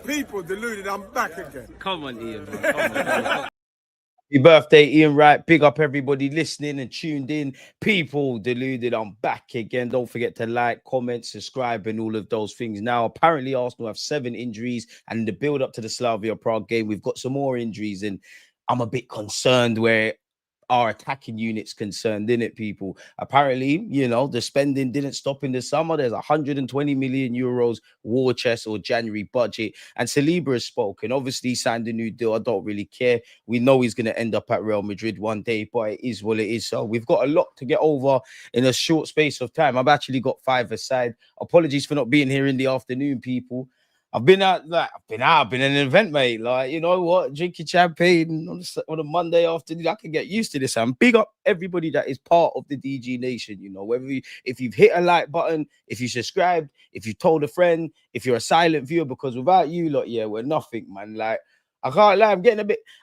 People deluded, I'm back again. Come on, Ian, man. Come on. Happy birthday, Ian Wright. Big up everybody listening and tuned in. People deluded, I'm back again. Don't forget to like, comment, subscribe, and all of those things. Now, apparently, Arsenal have 7 injuries, and in the build up to the Slavia Prague game, we've got some more injuries, and I'm a bit concerned where our attacking unit's concerned, innit, people? Apparently, you know, the spending didn't stop in the summer. There's 120 million euros war chest or January budget. And Saliba has spoken. Obviously, he signed a new deal. I don't really care. We know he's going to end up at Real Madrid one day, but it is what it is. So we've got a lot to get over in a short space of time. I've actually got 5 aside. Apologies for not being here in the afternoon, people. I've been at an event, mate. Like, you know what? Drinking champagne on a Monday afternoon. I can get used to this. And big up everybody that is part of the DG Nation. You know, if you've hit a like button, if you subscribed, if you told a friend, if you're a silent viewer, because without you lot, yeah, we're nothing, man. Like, I can't lie, I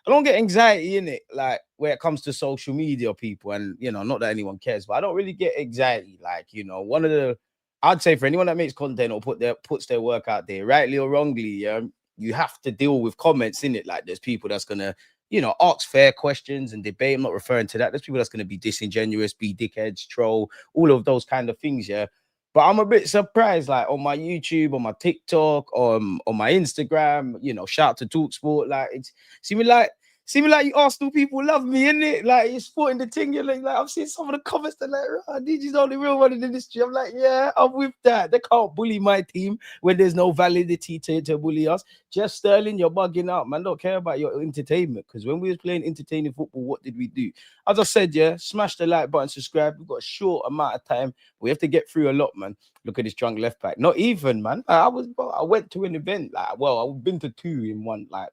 don't get anxiety in it, like, where it comes to social media, people. And, you know, not that anyone cares, but I don't really get anxiety. Like, you know, I'd say for anyone that makes content or puts their work out there, rightly or wrongly, you have to deal with comments in it. Like, there's people that's gonna, you know, ask fair questions and debate. I'm not referring to that. There's people that's gonna be disingenuous, be dickheads, troll, all of those kind of things. Yeah, but I'm a bit surprised. Like on my YouTube, on my TikTok, on my Instagram, you know, shout out to TalkSport. Like it's seeming like you Arsenal people love me, innit? Like, you're sporting the thing. You're like, I've seen some of the comments. They're like, DG's the only real one in the industry. I'm like, yeah, I'm with that. They can't bully my team when there's no validity to bully us. Just Sterling, you're bugging out, man. Don't care about your entertainment. Because when we was playing entertaining football, what did we do? As I said, yeah, smash the like button, subscribe. We've got a short amount of time. We have to get through a lot, man. Look at this drunk left back. Not even, man. I went to an event. Like, well, I've been to 2 in one. Like,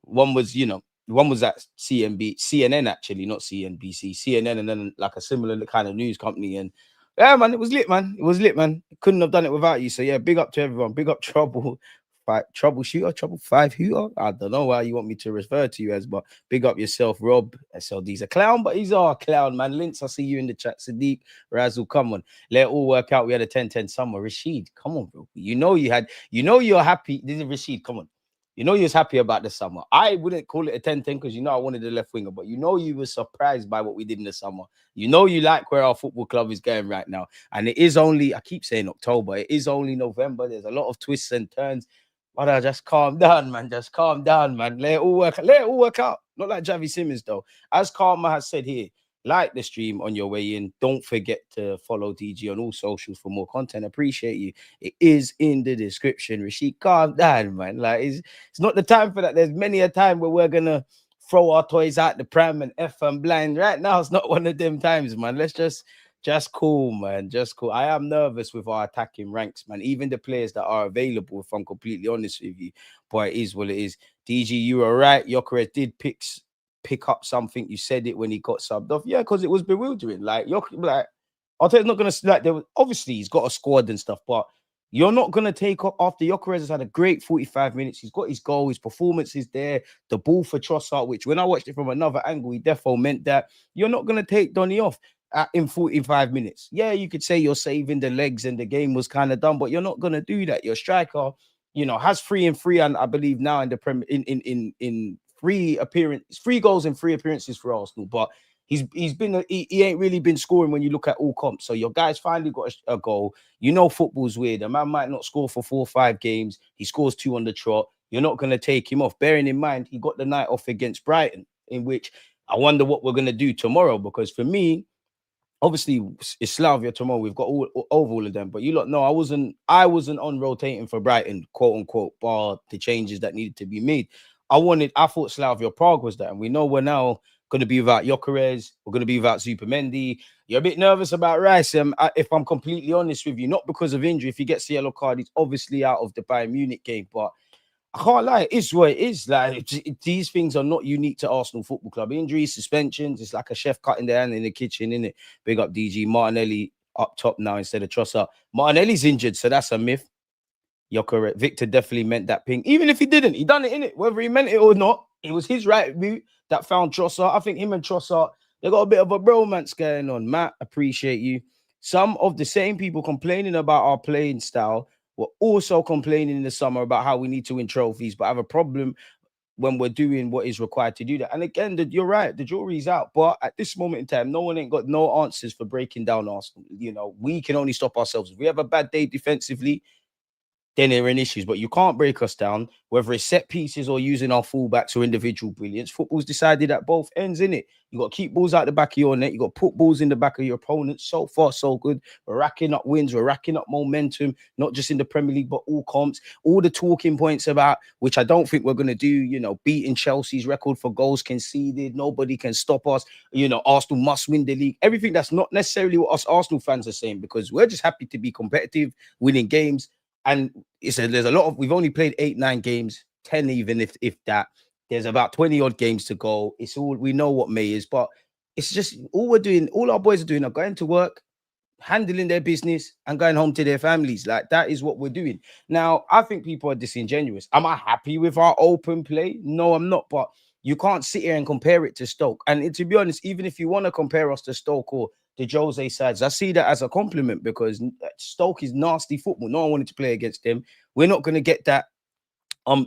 one was, you know, one was at CNN actually, not CNBC, CNN, and then like a similar kind of news company. And yeah, man, it was lit, man. It was lit, man. Couldn't have done it without you. So yeah, big up to everyone. Big up Troubleshooter, Trouble 5 Hooter. I don't know why you want me to refer to you as, but big up yourself, Rob. SLD's a clown, but he's a clown, man. Linz, I see you in the chat. Sadiq, Razzle, come on. Let it all work out. We had a 10-10 summer. Rashid, come on, bro. You know you're happy. This is Rashid, come on. You know you was happy about the summer. I wouldn't call it a 10-10 because you know I wanted a left winger, but you know you were surprised by what we did in the summer. You know you like where our football club is going right now. And it is only, I keep saying October, it is only November. There's a lot of twists and turns. But just calm down, man. Just calm down, man. Let it all work out. Not like Javi Simmons, though. As Karma has said here, like the stream on your way in. Don't forget to follow DG on all socials for more content. Appreciate you. It is in the description. Rashid, calm down, man. Like, it's not the time for that. There's many a time where we're gonna throw our toys out the pram and F and blind. Right now, it's not one of them times, man. Let's just cool, man. Just cool. I am nervous with our attacking ranks, man. Even the players that are available, if I'm completely honest with you. Boy, it is what it is. DG, you were right. Gyökeres did pick up something. You said it when he got subbed off. Yeah, because it was bewildering. Like, Arteta's not gonna like. There was obviously he's got a squad and stuff, but you're not gonna take up after Gyökeres has had a great 45 minutes. He's got his goal, his performance is there. The ball for Trossard, which when I watched it from another angle, he defo meant that you're not gonna take Donny off in 45 minutes. Yeah, you could say you're saving the legs and the game was kind of done, but you're not gonna do that. Your striker, you know, has 3 and 3, and I believe now in the Premier in 3 goals in 3 appearances for Arsenal, but he ain't really been scoring when you look at all comps. So your guy's finally got a goal. You know football's weird. A man might not score for 4 or 5 games. He scores 2 on the trot. You're not going to take him off. Bearing in mind, he got the night off against Brighton, in which I wonder what we're going to do tomorrow. Because for me, obviously, it's Slavia tomorrow. We've got all of them. But you lot know I wasn't on rotating for Brighton, quote unquote, bar the changes that needed to be made. I thought Slavia Prague was that. And we know we're now going to be without Gyökeres. We're going to be without Zupimendi. You're a bit nervous about Rice. If I'm completely honest with you, not because of injury. If he gets the yellow card, he's obviously out of the Bayern Munich game. But I can't lie, it's what it is. Like these things are not unique to Arsenal Football Club. Injuries, suspensions, it's like a chef cutting their hand in the kitchen, innit? Big up DG. Martinelli up top now instead of Trossard. Martinelli's injured, so that's a myth. You're correct. Victor definitely meant that ping. Even if he didn't, he done it, innit? Whether he meant it or not, it was his right boot that found Trossard. I think him and Trossard, they got a bit of a bromance going on. Matt, appreciate you. Some of the same people complaining about our playing style were also complaining in the summer about how we need to win trophies, but have a problem when we're doing what is required to do that. And again, you're right, the jury's out. But at this moment in time, no one ain't got no answers for breaking down Arsenal. You know, we can only stop ourselves. If we have a bad day defensively, then there are issues, but you can't break us down, whether it's set pieces or using our fullbacks or individual brilliance. Football's decided at both ends, innit? You got to keep balls out the back of your net. You got to put balls in the back of your opponent. So far, so good. We're racking up wins. We're racking up momentum, not just in the Premier League, but all comps. All the talking points about, which I don't think we're going to do, you know, beating Chelsea's record for goals conceded. Nobody can stop us. You know, Arsenal must win the league. Everything that's not necessarily what us Arsenal fans are saying, because we're just happy to be competitive, winning games. And there's a lot of, we've only played 8-9 games, 10 even if that. There's about 20 odd games to go. It's all, we know what May is, but it's just all we're doing, all our boys are doing are going to work, handling their business and going home to their families. Like that is what we're doing. Now, I think people are disingenuous. Am I happy with our open play? No, I'm not, but you can't sit here and compare it to Stoke. And to be honest, even if you want to compare us to Stoke or the Jose sides, I see that as a compliment, because Stoke is nasty football. No one wanted to play against them. We're not going to get that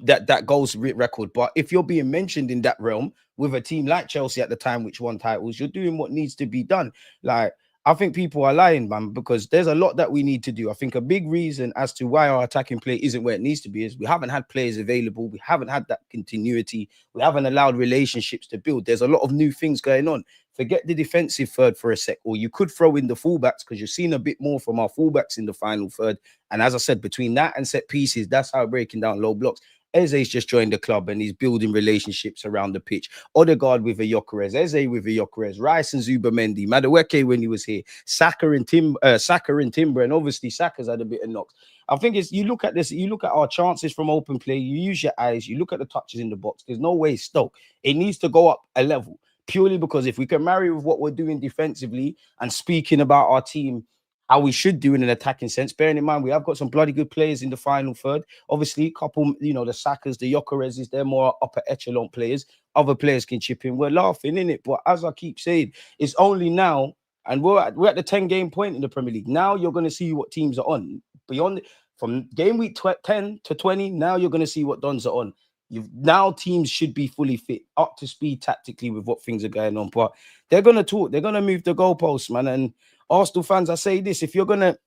that goals record. But if you're being mentioned in that realm with a team like Chelsea at the time, which won titles, you're doing what needs to be done. Like, I think people are lying, man, because there's a lot that we need to do. I think a big reason as to why our attacking play isn't where it needs to be is we haven't had players available. We haven't had that continuity. We haven't allowed relationships to build. There's a lot of new things going on. Forget the defensive third for a sec, or you could throw in the fullbacks, because you've seen a bit more from our fullbacks in the final third. And as I said, between that and set pieces, that's how we're breaking down low blocks. Eze's just joined the club and he's building relationships around the pitch. Odegaard with a Gyökeres, Eze with a Gyökeres, Rice and Zubamendi, Madueke when he was here, Saka and Timber, and obviously Saka's had a bit of knocks. I think it's, you look at this, you look at our chances from open play, you use your eyes, you look at the touches in the box. There's no way Stoke. It needs to go up a level, purely because if we can marry with what we're doing defensively and speaking about our team, how we should do in an attacking sense, bearing in mind we have got some bloody good players in the final third. Obviously, a couple, you know, the Sakas, the Gyökereses, they're more upper echelon players. Other players can chip in. We're laughing, innit? But as I keep saying, it's only now, and we're at the 10-game point in the Premier League. Now you're going to see what teams are on. Beyond, from game week 10 to 20, now you're going to see what dons are on. Now teams should be fully fit, up to speed tactically with what things are going on. But they're going to talk. They're going to move the goalposts, man. And Arsenal fans, I say this, if you're going to,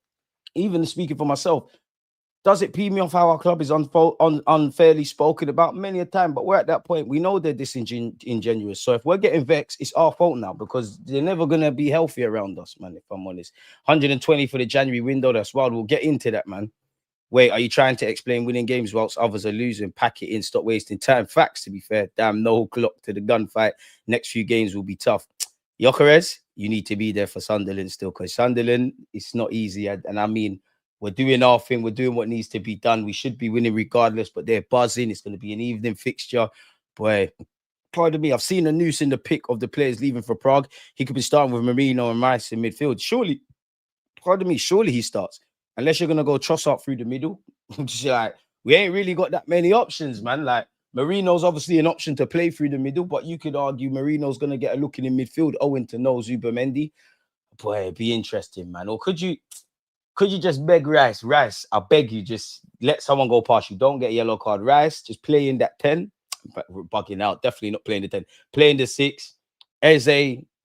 even speaking for myself, does it pee me off how our club is unfairly spoken about many a time? But we're at that point. We know they're disingenuous. So if we're getting vexed, it's our fault now, because they're never going to be healthy around us, man, if I'm honest. 120 for the January window. That's wild. We'll get into that, man. Wait, are you trying to explain winning games whilst others are losing? Pack it in, stop wasting time. Facts, to be fair. Damn, no clock to the gunfight. Next few games will be tough. Gyökeres, you need to be there for Sunderland still, because Sunderland, it's not easy. And I mean, we're doing our thing. We're doing what needs to be done. We should be winning regardless, but they're buzzing. It's going to be an evening fixture. Boy, pardon me, I've seen a noose in the pick of the players leaving for Prague. He could be starting with Marino and Rice in midfield. Surely, pardon me, surely he starts. Unless you're going to go Trossard through the middle. Just like, we ain't really got that many options, man. Like, Marino's obviously an option to play through the middle, but you could argue Marino's going to get a look in the midfield owing to no Zubamendi. Boy, it'd be interesting, man. Or could you just beg Rice? Rice, I beg you, just let someone go past you. Don't get a yellow card. Rice, just play in that 10. But we're bugging out. Definitely not playing the 10. Playing the 6. Eze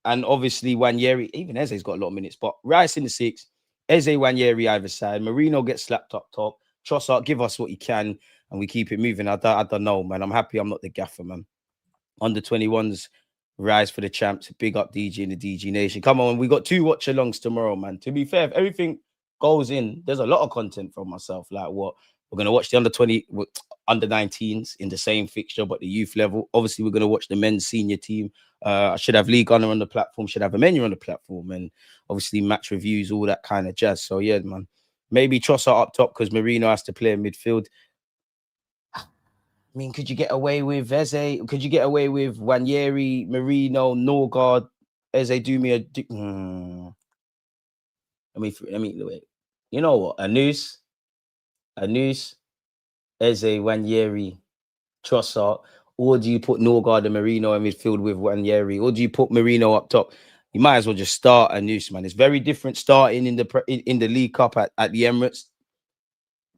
and obviously Wanyeri. Even Eze's got a lot of minutes, but Rice in the 6. Eze, Wanyeri either side. Marino gets slapped up top. Trossard, give us what you can, and we keep it moving. I don't know, man. I'm happy I'm not the gaffer, man. Under 21s rise for the champs. Big up DG and the DG Nation. Come on, we got 2 watch-alongs tomorrow, man. To be fair, if everything goes in, there's a lot of content from myself. Like what? We're going to watch the under 19s in the same fixture, but the youth level. Obviously, we're going to watch the men's senior team. I should have League Gunner on the platform, should have a menu on the platform, and obviously match reviews, all that kind of jazz. So, yeah, man. Maybe Trossard up top because Marino has to play in midfield. I mean, could you get away with Eze? Could you get away with Wanyeri, Marino, Norgard? Eze, do me a... Let me wait. You know what? Anus, Eze, Wanyeri, Trossard, or do you put Norgard and Marino in midfield with Wanyeri, or do you put Marino up top? You might as well just start Anus, man. It's very different starting in the League Cup at the Emirates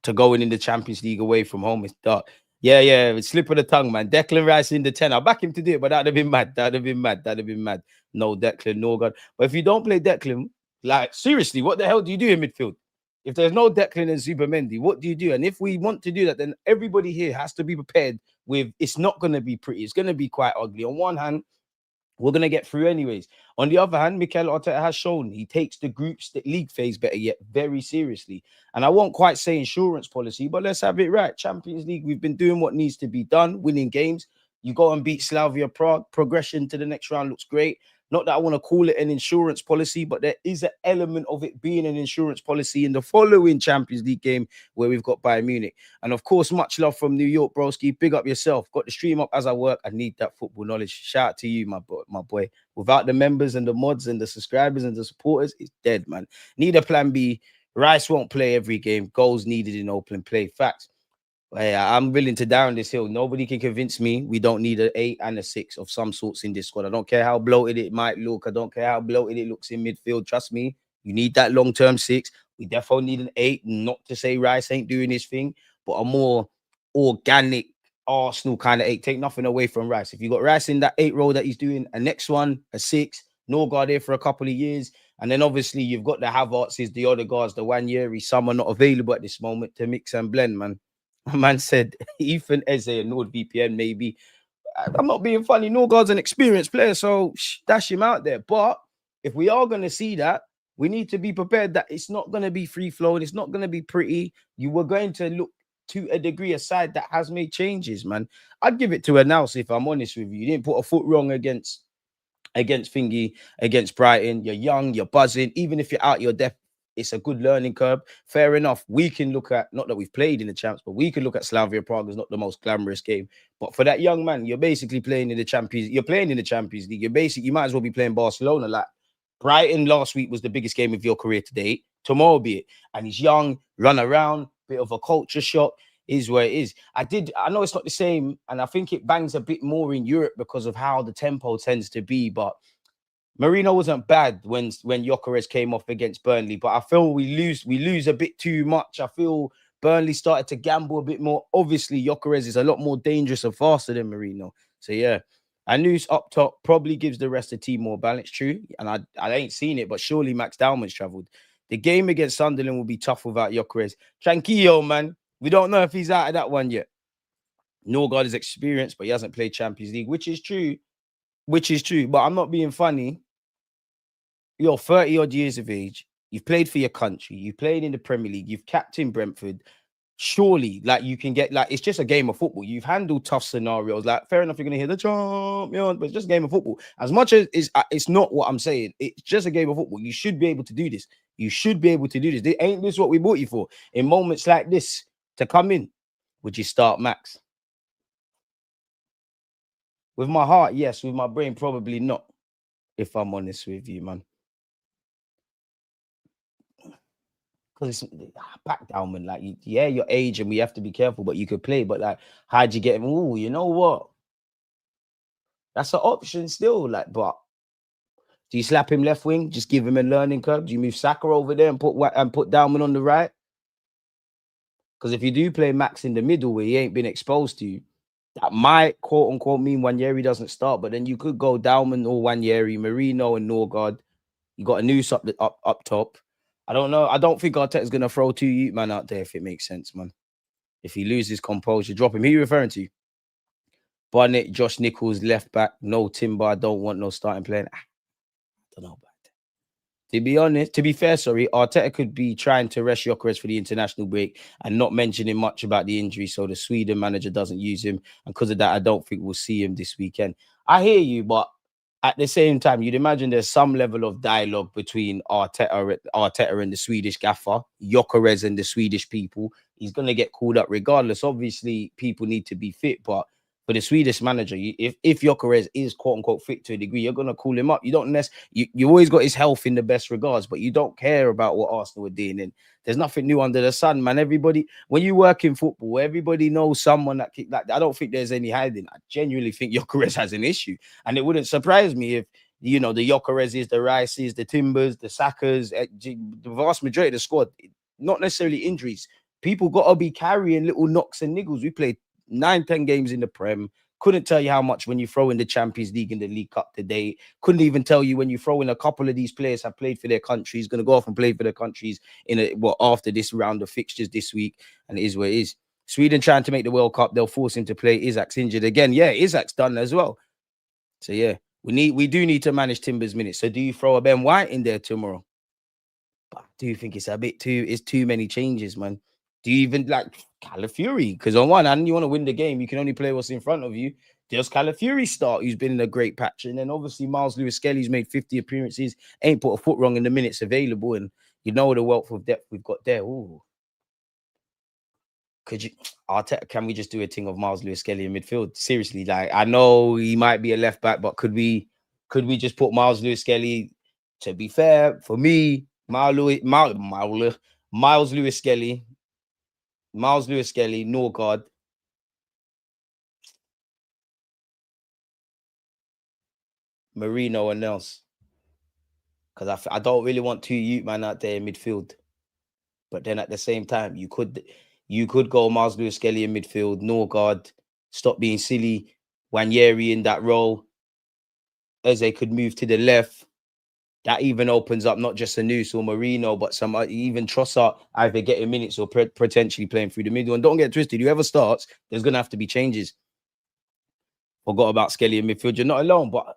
to going in the Champions League away from home. It's dark. Yeah, it's slip of the tongue, man. Declan Rice in the 10. I'll back him to do it, but that'd have been mad. That'd have been mad. No Declan, no God. But if you don't play Declan, like, seriously, what the hell do you do in midfield? If there's no Declan and Zubimendi, what do you do? And if we want to do that, then everybody here has to be prepared with it's not going to be pretty. It's going to be quite ugly. On one hand, we're going to get through anyways. On the other hand, Mikel Arteta has shown he takes the league phase, better yet, very seriously. And I won't quite say insurance policy, but let's have it right. Champions League, we've been doing what needs to be done, winning games. You go and beat Slavia Prague. Progression to the next round looks great. Not that I want to call it an insurance policy, but there is an element of it being an insurance policy in the following Champions League game where we've got Bayern Munich. And of course, much love from New York, broski. Big up yourself. Got the stream up as I work. I need that football knowledge. Shout out to you, my boy. Without the members and the mods and the subscribers and the supporters, it's dead, man. Need a plan B. Rice won't play every game. Goals needed in open play. Facts. Hey, I'm willing to die on this hill. Nobody can convince me we don't need an 8 and a 6 of some sorts in this squad. I don't care how bloated it might look. I don't care how bloated it looks in midfield. Trust me, you need that long-term 6. We definitely need an 8. Not to say Rice ain't doing his thing, but a more organic Arsenal kind of 8. Take nothing away from Rice. If you got Rice in that 8 role that he's doing, a next one, a 6, Norgard there for a couple of years. And then obviously you've got the Havertz's, the other guards, the Wanyeri. Some are not available at this moment to mix and blend, man. A man said Ethan Eze and NordVPN, maybe. I'm not being funny. Norgard's an experienced player, so dash him out there. But if we are going to see that, we need to be prepared that it's not going to be free-flowing. It's not going to be pretty. You were going to look to a degree a side that has made changes, man. I'd give it to a Nous if I'm honest with you. You didn't put a foot wrong against Brighton. You're young, you're buzzing. Even if you're out your depth, it's a good learning curve. Fair enough. We can look at, not that we've played in the champs, but we can look at Slavia Prague as not the most glamorous game. But for that young man, you're basically playing in the Champions. You're playing in the Champions League. You might as well be playing Barcelona. Like Brighton last week was the biggest game of your career to date. Tomorrow be it. And he's young, run around, bit of a culture shock. Is where it is. I know it's not the same, and I think it bangs a bit more in Europe because of how the tempo tends to be, but Marino wasn't bad when Gyökeres came off against Burnley, but I feel we lose a bit too much. I feel Burnley started to gamble a bit more. Obviously, Gyökeres is a lot more dangerous and faster than Marino. So yeah, Anus up top probably gives the rest of the team more balance. True, and I ain't seen it, but surely Max Dowman's travelled. The game against Sunderland will be tough without Gyökeres. Tranquillo, man. We don't know if he's out of that one yet. Norgard is experienced, but he hasn't played Champions League, which is true. But I'm not being funny. You're 30 odd years of age. You've played for your country. You've played in the Premier League. You've captained Brentford. Surely, like, you can get, like, it's just a game of football. You've handled tough scenarios. Like, fair enough, you're going to hear the champion, but it's just a game of football. As much as it's not what I'm saying, it's just a game of football. You should be able to do this. Ain't this what we bought you for? In moments like this, to come in, would you start Max? With my heart, yes. With my brain, probably not. If I'm honest with you, man. Because it's back down, man. Like, yeah, your age and we have to be careful, but you could play. But like, how'd you get him? Oh, you know what? That's an option still. Like, but do you slap him left wing? Just give him a learning curve? Do you move Saka over there and put Dalman on the right? Because if you do play Max in the middle where he ain't been exposed to, that might quote unquote mean Wanyeri doesn't start. But then you could go Dalman or Wanyeri, Marino and Norgard. You got a noose up top. I don't know. I don't think Arteta's going to throw 2 youth man out there, if it makes sense, man. If he loses composure, drop him. Who are you referring to? Barnett, Josh Nichols, left back. No Timber. I don't want no starting player. I don't know about that. To be fair, Arteta could be trying to rest Gyökeres for the international break and not mentioning much about the injury, so the Sweden manager doesn't use him. And because of that, I don't think we'll see him this weekend. I hear you, but at the same time, you'd imagine there's some level of dialogue between Arteta and the Swedish gaffer, Gyökeres and the Swedish people. He's going to get called up regardless. Obviously, people need to be fit, but for the Swedish manager, if Gyökeres is quote unquote fit to a degree, you're going to call him up. You don't you always got his health in the best regards, but you don't care about what Arsenal are doing. And there's nothing new under the sun, man. Everybody, when you work in football, everybody knows someone that I don't think there's any hiding. I genuinely think Gyökeres has an issue. And it wouldn't surprise me if, you know, the Gyökereses, the Rices, the Timbers, the Sakas, the vast majority of the squad, not necessarily injuries. People got to be carrying little knocks and niggles. We played 9-10 games in the Prem. Couldn't tell you how much when you throw in the Champions League and the League Cup today. Couldn't even tell you when you throw in a couple of these players have played for their countries, going to go off and play for their countries after this round of fixtures this week. And it is what it is. Sweden trying to make the World Cup, they'll force him to play. Isaac's injured again. Yeah, Isaac's done as well. So yeah, we do need to manage Timber's minutes. So do you throw a Ben White in there tomorrow? But I do think it's too many changes, man. Do you even like Calafiori? Because on one hand, you want to win the game, you can only play what's in front of you. Does Calafiori start, who's been in a great patch? And then obviously Miles Lewis-Skelly's made 50 appearances, ain't put a foot wrong in the minutes available. And you know the wealth of depth we've got there. Ooh. Can we just do a thing of Miles Lewis-Skelly in midfield? Seriously, like I know he might be a left back, but could we just put Miles Lewis-Skelly? To be fair, for me, Miles Lewis-Skelly, Norgard, Marino, and Nels. Because I don't really want two youth man out there in midfield. But then at the same time, you could go Miles Lewis-Skelly in midfield, Norgard, stop being silly, Wanyeri in that role. Eze could move to the left. That even opens up not just Anus or Marino, but some even Trossard either getting minutes or potentially playing through the middle. And don't get twisted, whoever starts, there's going to have to be changes. Forgot about Skelly in midfield. You're not alone, but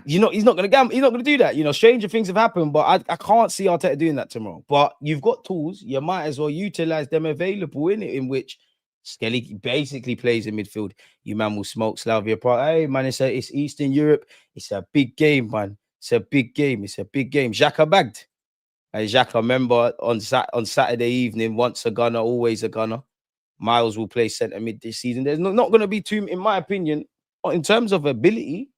he's not going to gamble. He's not going to do that. You know, stranger things have happened, but I can't see Arteta doing that tomorrow. But you've got tools. You might as well utilize them available in which Skelly basically plays in midfield. You man will smoke Slavia Prague. Hey, man, it's Eastern Europe. It's a big game, man. It's a big game. It's a big game. Xhaka bagged. And Xhaka, remember, on Saturday evening, once a gunner, always a gunner. Miles will play centre mid this season. There's not going to be too, in my opinion, in terms of ability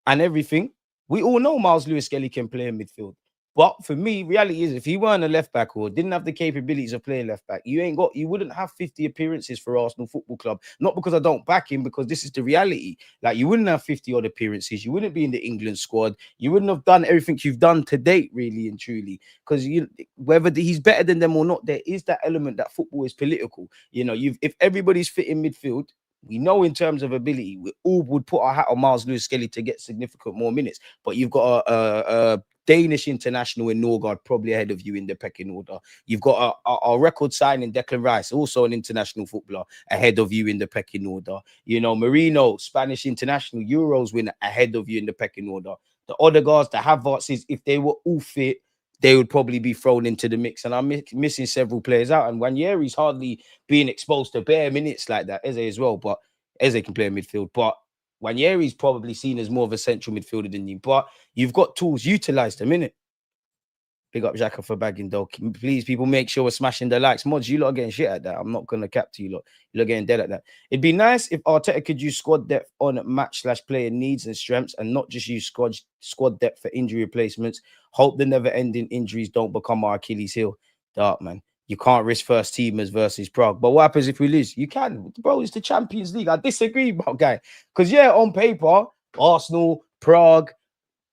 and everything. We all know Miles Lewis-Skelly can play in midfield. But for me, reality is if he weren't a left back or didn't have the capabilities of playing left back, you wouldn't have 50 appearances for Arsenal Football Club. Not because I don't back him, because this is the reality. Like, you wouldn't have 50 odd appearances. You wouldn't be in the England squad. You wouldn't have done everything you've done to date, really and truly. Because whether he's better than them or not, there is that element that football is political. You know, if everybody's fit in midfield, we know in terms of ability, we all would put our hat on Miles Lewis-Skelly to get significant more minutes. But you've got a Danish international in Norgard probably ahead of you in the pecking order. You've got a record signing Declan Rice, also an international footballer, ahead of you in the pecking order. You know, Marino, Spanish international Euros winner, ahead of you in the pecking order. The other guys, the Havertzes, if they were all fit, they would probably be thrown into the mix. And I'm missing several players out. And Wanyeri's hardly being exposed to bare minutes like that. Eze as well, but Eze can play in midfield. But Wanyeri's probably seen as more of a central midfielder than you. But you've got tools, utilize them, innit? Big up Xhaka for bagging, though. Please, people, make sure we're smashing the likes. Mods, you lot are getting shit at that. I'm not going to cap to you lot. You lot getting dead at that. It'd be nice if Arteta could use squad depth on match/player needs and strengths and not just use squad depth for injury replacements. Hope the never-ending injuries don't become our Achilles heel. Dark, man. You can't risk first teamers versus Prague. But what happens if we lose? You can. Bro, it's the Champions League. I disagree, bro, guy. Because, yeah, on paper, Arsenal, Prague,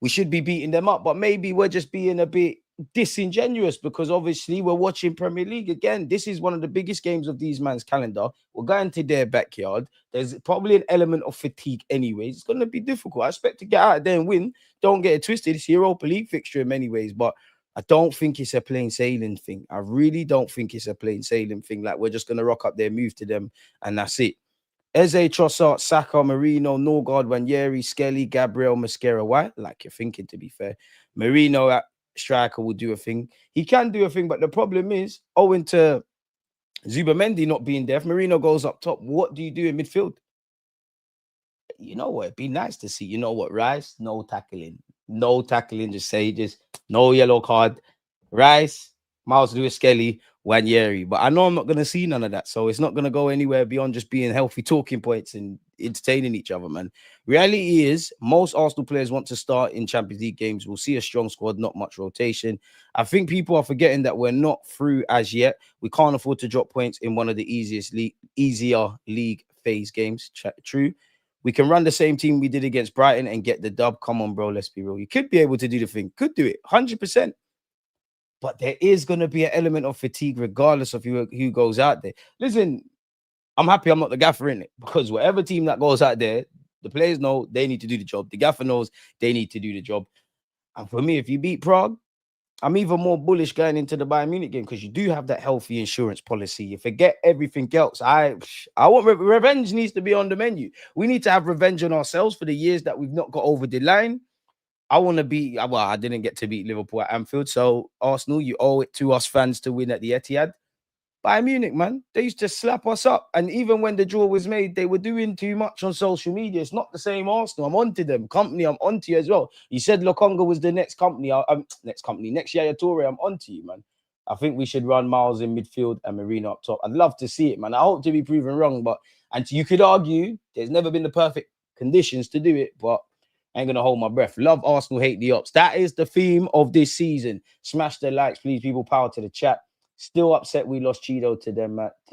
we should be beating them up. But maybe we're just being a bit disingenuous because obviously we're watching Premier League again. This is one of the biggest games of these man's calendar. We're going to their backyard. There's probably an element of fatigue anyways. It's going to be difficult. I expect to get out there and win. Don't get it twisted. It's Europa League fixture in many ways, but I don't think it's a plain sailing thing. I really don't think it's a plain sailing thing. Like, we're just going to rock up there, move to them, and that's it. Eze, Trossard, Saka, Marino, Norgard, Wanyeri, Skelly, Gabriel, Mosquera. Why? Like you're thinking, to be fair. Marino at striker will do a thing. He can do a thing, but the problem is, owing to Zubamendi not being there, if Marino goes up top, what do you do in midfield? you know what? It'd be nice to see. You know what, Rice? No tackling. No tackling. Just say, just no yellow card. Rice, Miles Lewis Skelly, Wanyeri. But I know I'm not going to see none of that. So it's not going to go anywhere beyond just being healthy talking points and entertaining each other, man. Reality is, most Arsenal players want to start in Champions League games. We'll see a strong squad, not much rotation. I think people are forgetting that we're not through as yet. We can't afford to drop points in one of the easier league phase games. True. We can run the same team we did against Brighton and get the dub. Come on, bro. Let's be real. You could be able to do the thing. Could do it. 100%. But there is going to be an element of fatigue regardless of who goes out there. Listen, I'm happy I'm not the gaffer in it, because whatever team that goes out there, the players know they need to do the job. The gaffer knows they need to do the job. And for me, if you beat Prague, I'm even more bullish going into the Bayern Munich game, because you do have that healthy insurance policy. You forget everything else. I want revenge needs to be on the menu. We need to have revenge on ourselves for the years that we've not got over the line. I want to beat, well, I didn't get to beat Liverpool at Anfield. So Arsenal, you owe it to us fans to win at the Etihad. Bayern Munich, man, they used to slap us up. And even when the draw was made, they were doing too much on social media. It's not the same Arsenal. I'm onto them. Company, I'm onto you as well. You said Lokonga was the next company. Next Yaya Toure, I'm onto you, man. I think we should run Miles in midfield and Marino up top. I'd love to see it, man. I hope to be proven wrong. And you could argue there's never been the perfect conditions to do it, but I ain't going to hold my breath. Love Arsenal, hate the ops. That is the theme of this season. Smash the likes, please, people. Power to the chat. Still upset we lost Cheeto to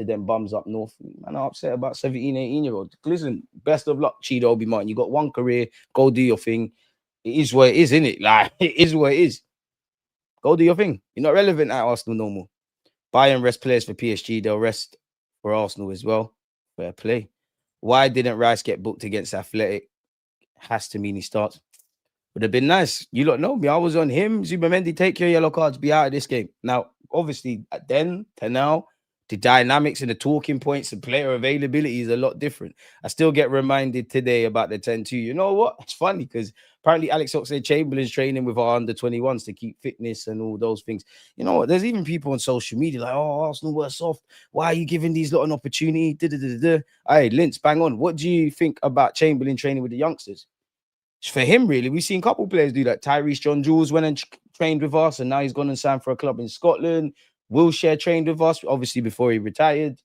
them bums up north. Man, I'm upset about 17, 18-year-olds. Listen, best of luck, Cheeto Obi Martin. You got one career. Go do your thing. It is what it is, isn't it? Like, it is what it is. Go do your thing. You're not relevant at Arsenal no more. Bayern rest players for PSG. They'll rest for Arsenal as well. Fair play. Why didn't Rice get booked against Athletic? Has to mean he starts. Would have been nice. You lot know me. I was on him. Zubamendi, take your yellow cards. Be out of this game. Now, obviously, then to now, the dynamics and the talking points and player availability is a lot different. I still get reminded today about the 10-2. You know what? It's funny because apparently Alex Oxlade-Chamberlain's training with our under-21s to keep fitness and all those things. You know what? There's even people on social media like, oh, Arsenal were soft. Why are you giving these lot an opportunity? Hey, Linz, bang on. What do you think about Chamberlain training with the youngsters? For him, really, we've seen a couple of players do that. Tyrese John Jules went and trained with us, and now he's gone and signed for a club in Scotland. Wilshere trained with us, obviously, before he retired.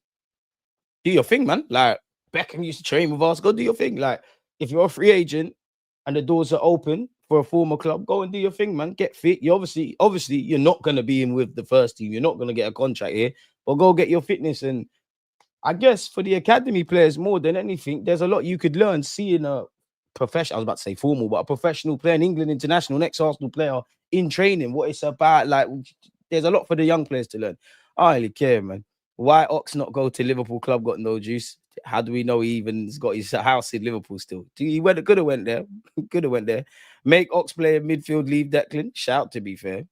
Do your thing, man. Like, Beckham used to train with us. Go do your thing. Like, if you're a free agent and the doors are open for a former club, go and do your thing, man. Get fit. You obviously, you're not going to be in with the first team. You're not going to get a contract here, but go get your fitness. And I guess for the academy players, more than anything, there's a lot you could learn seeing a professional, I was about to say formal, but a professional player, an England international, next Arsenal player in training, what it's about. Like, there's a lot for the young players to learn. I don't really care, man. Why Ox not go to Liverpool club? Got no juice. How do we know he even's got his house in Liverpool still? He could have went there. Could have went there. Make Ox play in midfield, leave Declan. Shout, to be fair.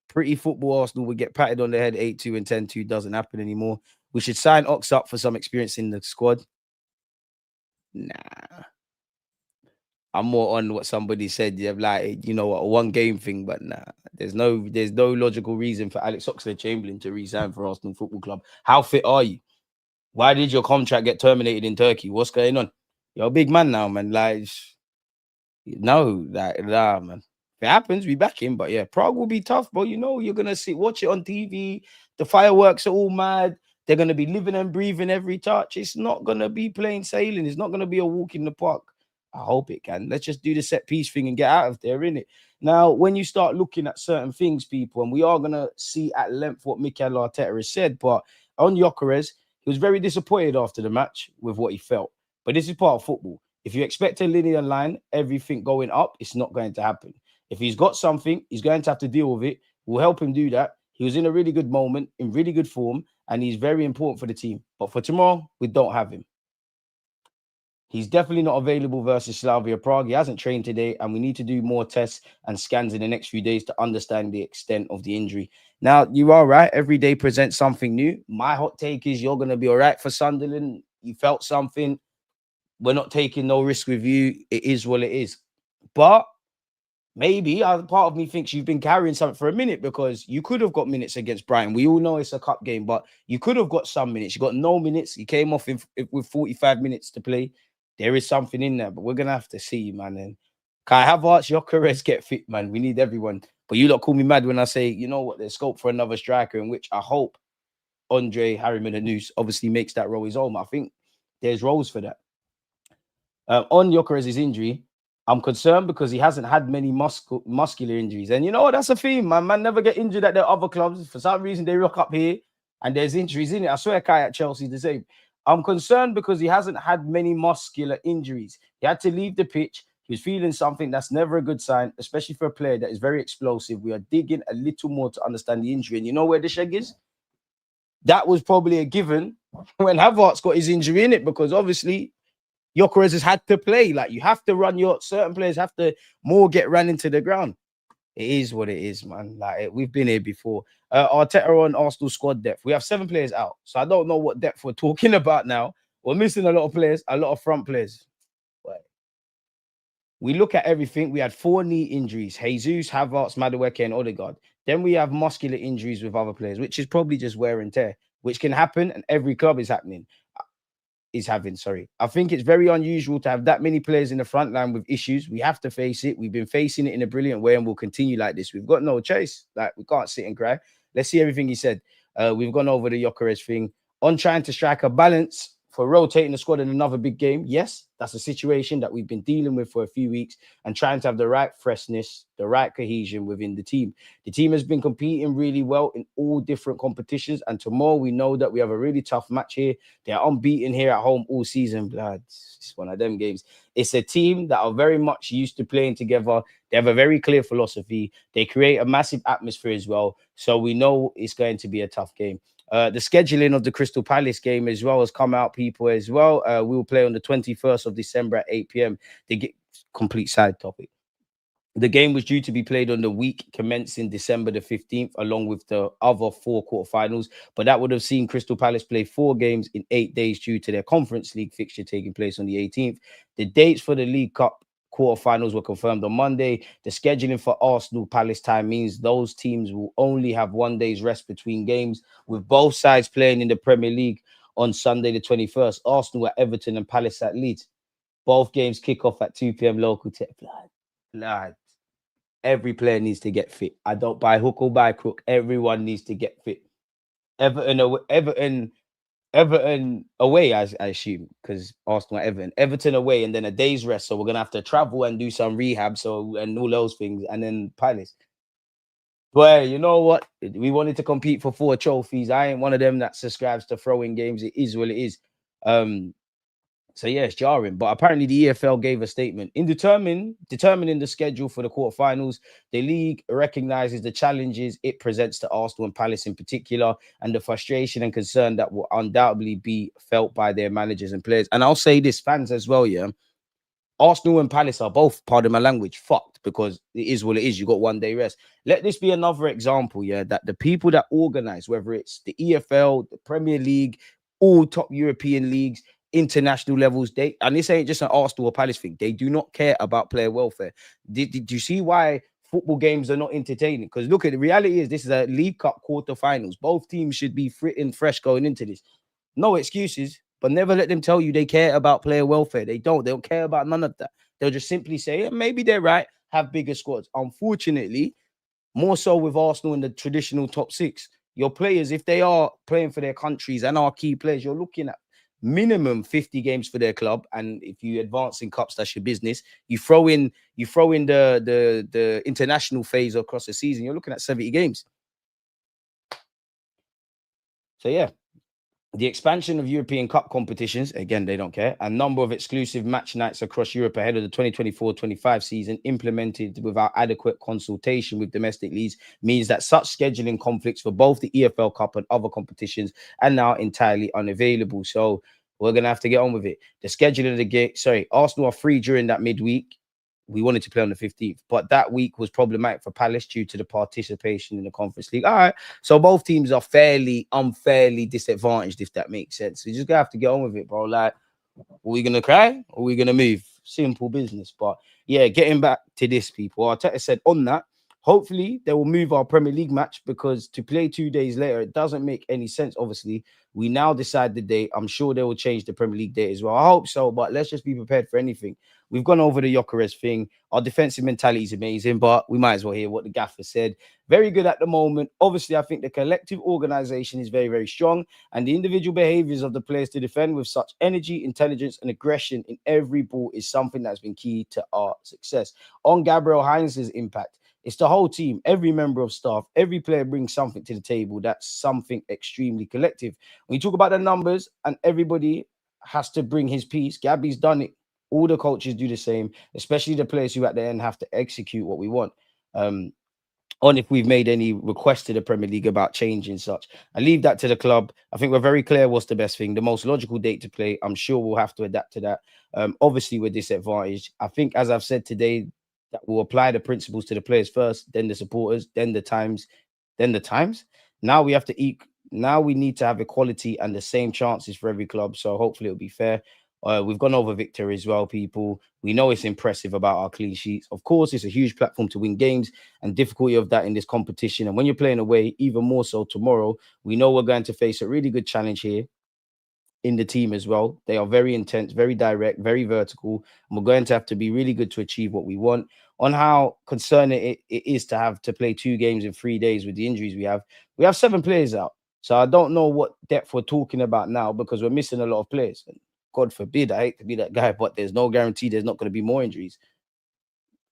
Pretty football Arsenal would get patted on the head 8-2 and 10-2. Doesn't happen anymore. We should sign Ox up for some experience in the squad. Nah. I'm more on what somebody said. You have like, you know, a one game thing, but nah, there's no logical reason for Alex Oxlade-Chamberlain to resign for Arsenal Football Club. How fit are you? Why did your contract get terminated in Turkey? What's going on? You're a big man now, man. Like, no, like, nah, man. If it happens, we back him. But yeah, Prague will be tough, bro. You know, you're gonna watch it on TV. The fireworks are all mad. They're gonna be living and breathing every touch. It's not gonna be plain sailing. It's not gonna be a walk in the park. I hope it can. Let's just do the set piece thing and get out of there, innit? Now, when you start looking at certain things, people, and we are going to see at length what Mikel Arteta has said, but on Gyökeres, he was very disappointed after the match with what he felt. But this is part of football. If you expect a linear line, everything going up, it's not going to happen. If he's got something, he's going to have to deal with it. We'll help him do that. He was in a really good moment, in really good form, and he's very important for the team. But for tomorrow, we don't have him. He's definitely not available versus Slavia Prague. He hasn't trained today, and we need to do more tests and scans in the next few days to understand the extent of the injury. Now, you are right. Every day presents something new. My hot take is you're going to be all right for Sunderland. You felt something. We're not taking no risk with you. It is what it is. But maybe part of me thinks you've been carrying something for a minute, because you could have got minutes against Brighton. We all know it's a cup game, but you could have got some minutes. You got no minutes. You came off with 45 minutes to play. there is something in there, but we're gonna have to see, man. And Kai Havertz, Gyökeres get fit, man. We need everyone. But you lot call me mad when I say, you know what, there's scope for another striker, in which I hope Andre Harriman and Noose obviously makes that role his own. I think there's roles for that. On Gyökeres' injury, I'm concerned because he hasn't had many muscular injuries. And you know what? That's a theme. Man never get injured at their other clubs. For some reason, they rock up here and there's injuries in it. I swear Kai at Chelsea the same. I'm concerned because he hasn't had many muscular injuries. He had to leave the pitch. He was feeling something. That's never a good sign, especially for a player that is very explosive. We are digging a little more to understand the injury. And you know where the shag is? That was probably a given when Havertz got his injury in it, because obviously Gyökeres has had to play. Like, you have to run certain players have to more get ran into the ground. It is what it is, man. Like, we've been here before. Arteta on Arsenal squad depth. We have 7 players out. So I don't know what depth we're talking about now. We're missing a lot of players, a lot of front players. But we look at everything. We had 4 knee injuries: Jesus, Havertz, Madueke, and Odegaard. Then we have muscular injuries with other players, which is probably just wear and tear, which can happen, and every club is having. I think it's very unusual to have that many players in the front line with issues. We have to face it. We've been facing it in a brilliant way, and we'll continue like this. We've got no choice. Like, we can't sit and cry. Let's see everything he said. We've gone over the Gyökeres thing. On trying to strike a balance for rotating the squad in another big game. Yes, that's a situation that we've been dealing with for a few weeks, and trying to have the right freshness, the right cohesion within the team. The team has been competing really well in all different competitions, and tomorrow we know that we have a really tough match here. They're unbeaten here at home all season. Blood, it's one of them games. It's a team that are very much used to playing together. They have a very clear philosophy. They create a massive atmosphere as well. So we know it's going to be a tough game. The scheduling of the Crystal Palace game as well has come out, people, as well. We will play on the 21st of December at 8 p.m. They get complete side topic. The game was due to be played on the week commencing December the 15th, along with the other 4 quarterfinals. But that would have seen Crystal Palace play 4 games in 8 days due to their Conference League fixture taking place on the 18th. The dates for the League Cup quarterfinals were confirmed on Monday. The scheduling for Arsenal Palace time means those teams will only have 1 day's rest between games, with both sides playing in the Premier League on Sunday the 21st. Arsenal at Everton and Palace at Leeds. Both games kick off at 2 p.m. local time. Blood. Every player needs to get fit. I don't buy hook or buy crook. Everyone needs to get fit. Everton away, I assume, because Arsenal at Everton. Everton away, and then a day's rest. So we're gonna have to travel and do some rehab, and all those things, and then Palace. But you know what? We wanted to compete for 4 trophies. I ain't one of them that subscribes to throwing games. It is what it is. So yeah, it's jarring. But apparently the EFL gave a statement in determining the schedule for the quarterfinals. The league recognizes the challenges it presents to Arsenal and Palace in particular, and the frustration and concern that will undoubtedly be felt by their managers and players. And I'll say this, fans as well, yeah. Arsenal and Palace are both, pardon my language, fucked, because it is what it is. You got 1 day rest. Let this be another example, yeah, that the people that organize, whether it's the EFL, the Premier League, all top European leagues, international levels, and this ain't just an Arsenal or Palace thing. They do not care about player welfare. Did you see why football games are not entertaining? Because look, at the reality is this is a League Cup quarterfinals. Both teams should be fit and fresh going into this. No excuses, but never let them tell you they care about player welfare. They don't care about none of that. They'll just simply say, maybe they're right, have bigger squads. Unfortunately, more so with Arsenal in the traditional top 6. Your players, if they are playing for their countries and are key players, you're looking at minimum 50 games for their club, and if you advance in cups, that's your business. You throw in the international phase across the season, you're looking at 70 games. So yeah, the expansion of European Cup competitions, again, they don't care. A number of exclusive match nights across Europe ahead of the 2024-25 season, implemented without adequate consultation with domestic leagues, means that such scheduling conflicts for both the EFL Cup and other competitions are now entirely unavailable. So we're going to have to get on with it. The scheduling of the game, Arsenal are free during that midweek. We wanted to play on the 15th, but that week was problematic for Palace due to the participation in the Conference League. All right, so both teams are unfairly disadvantaged, if that makes sense. We just gonna have to get on with it, bro. Like, are we gonna cry or are we gonna move? Simple business. But yeah, getting back to this, people. Arteta said on that, Hopefully, they will move our Premier League match, because to play 2 days later, it doesn't make any sense. Obviously, we now decide the date. I'm sure they will change the Premier League date as well. I hope so, but let's just be prepared for anything. We've gone over the Gyökeres thing. Our defensive mentality is amazing, but we might as well hear what the gaffer said. Very good at the moment. Obviously, I think the collective organization is very, very strong, and the individual behaviors of the players to defend with such energy, intelligence, and aggression in every ball is something that's been key to our success. On Gabriel Heinz's impact, it's the whole team, every member of staff, every player brings something to the table. That's something extremely collective. When you talk about the numbers and everybody has to bring his piece, Gabby's done it. All the coaches do the same, especially the players who at the end have to execute what we want. On if we've made any requests to the Premier League about changing such. I leave that to the club. I think we're very clear what's the best thing, the most logical date to play. I'm sure we'll have to adapt to that. Obviously, we're disadvantaged. I think, as I've said today, that we'll apply the principles to the players first, then the supporters, then the times. Now we have to eat. Now we need to have equality and the same chances for every club. So hopefully it'll be fair. We've gone over Victor as well, people. We know it's impressive about our clean sheets. Of course, it's a huge platform to win games, and difficulty of that in this competition. And when you're playing away, even more so tomorrow, we know we're going to face a really good challenge here in the team as well. They are very intense, very direct, very vertical, and we're going to have to be really good to achieve what we want. On how concerning it is to have to play 2 games in 3 days with the injuries we have 7 players out. So I don't know what depth we're talking about now, because we're missing a lot of players. God forbid, I hate to be that guy, but there's no guarantee there's not going to be more injuries.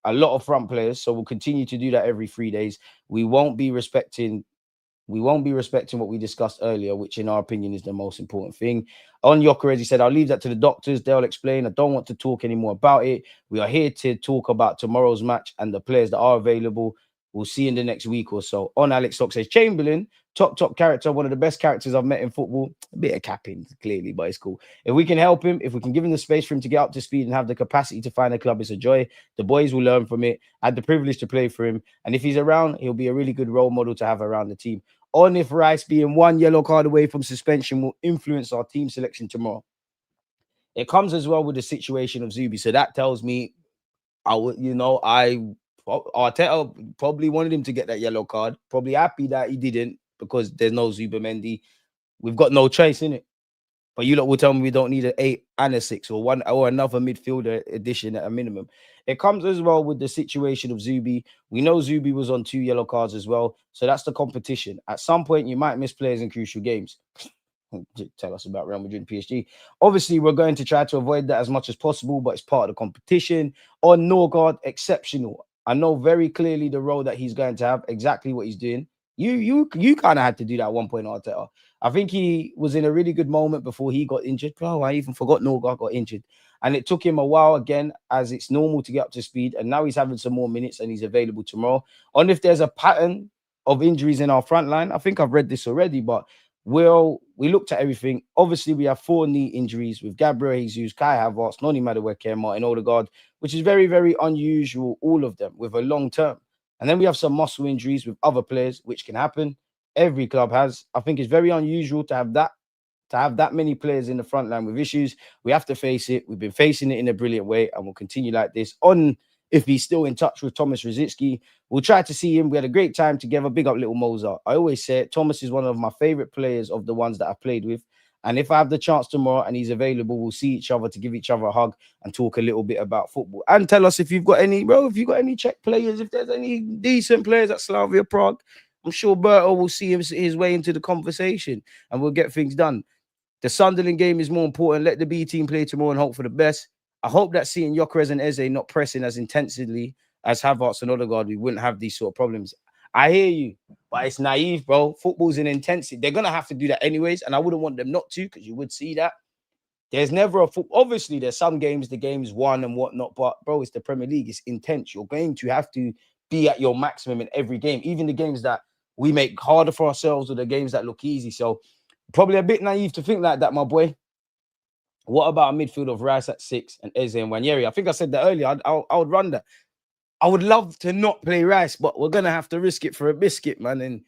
A lot of front players, so we'll continue to do that every 3 days. We won't be respecting what we discussed earlier, which in our opinion is the most important thing. On Gyökeres, he said, I'll leave that to the doctors. They'll explain. I don't want to talk anymore about it. We are here to talk about tomorrow's match and the players that are available. We'll see in the next week or so. On Alex Stock says, Chamberlain, top character, one of the best characters I've met in football. A bit of capping, clearly, but it's cool. If we can help him, if we can give him the space for him to get up to speed and have the capacity to find a club, it's a joy. The boys will learn from it. I had the privilege to play for him. And if he's around, he'll be a really good role model to have around the team. On if Rice being 1 yellow card away from suspension will influence our team selection tomorrow. It comes as well with the situation of Zubi. So that tells me, Arteta probably wanted him to get that yellow card. Probably happy that he didn't, because there's no Zubimendi. We've got no choice in it. But you lot will tell me we don't need an 8 and a 6 or another midfielder addition at a minimum. It comes as well with the situation of Zubi. We know Zubi was on 2 yellow cards as well. So that's the competition. At some point, you might miss players in crucial games. Tell us about Real Madrid and PSG. Obviously, we're going to try to avoid that as much as possible, but it's part of the competition. On Norgard, exceptional. I know very clearly the role that he's going to have, exactly what he's doing. You kind of had to do that at one point, Arteta. I think he was in a really good moment before he got injured. Bro, I even forgot Norgard got injured. And it took him a while again, as it's normal to get up to speed. And now he's having some more minutes and he's available tomorrow. On if there's a pattern of injuries in our front line, I think I've read this already, but we looked at everything. Obviously, we have 4 knee injuries with Gabriel Jesus, Kai Havertz, Noni Madueke, Martin Odegaard, which is very, very unusual, all of them, with a long term. And then we have some muscle injuries with other players, which can happen. Every club has. I think it's very unusual to have that many players in the front line with issues. We have to face it. We've been facing it in a brilliant way, and we'll continue like this. On if he's still in touch with Thomas Rosicky, we'll try to see him. We had a great time together. Big up little Mozart. I always say it, Thomas is one of my favorite players of the ones that I've played with. And if I have the chance tomorrow and he's available, we'll see each other to give each other a hug and talk a little bit about football. And tell us if you've got any, if you've got any Czech players, if there's any decent players at Slavia Prague. I'm sure Berto will see his way into the conversation and we'll get things done. The Sunderland game is more important. Let the B team play tomorrow and hope for the best. I hope that seeing Gyökeres and Eze not pressing as intensely as Havertz and Odegaard, we wouldn't have these sort of problems. I hear you, but it's naive, bro. Football's an intensity. They're going to have to do that anyways, and I wouldn't want them not to, because you would see that. There's never obviously, there's some games, the game's won and whatnot, but, bro, it's the Premier League. It's intense. You're going to have to be at your maximum in every game, even the games that we make harder for ourselves or the games that look easy. So probably a bit naive to think like that, my boy. What about a midfield of Rice at 6 and Eze and Wanyeri? I think I said that earlier. I would run that. I would love to not play Rice, but we're going to have to risk it for a biscuit, man. And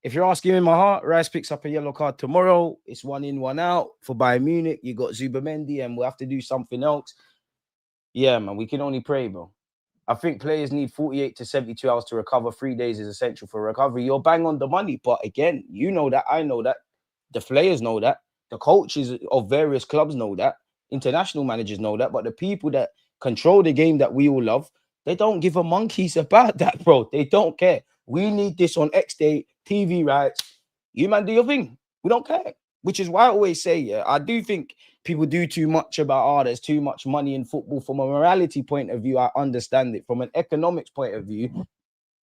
if you're asking in my heart, Rice picks up a yellow card tomorrow. It's 1 in, 1 out for Bayern Munich. You got Zubimendi and we'll have to do something else. Yeah, man, we can only pray, bro. I think players need 48 to 72 hours to recover. 3 days is essential for recovery. You're bang on the money. But again, you know that, I know that, the players know that, the coaches of various clubs know that, international managers know that, but the people that control the game that we all love, they don't give a monkeys about that, bro. They don't care. We need this on X day, TV rights. You man do your thing. We don't care. Which is why I always say, yeah, I do think people do too much about, there's too much money in football. From a morality point of view, I understand it. From an economics point of view,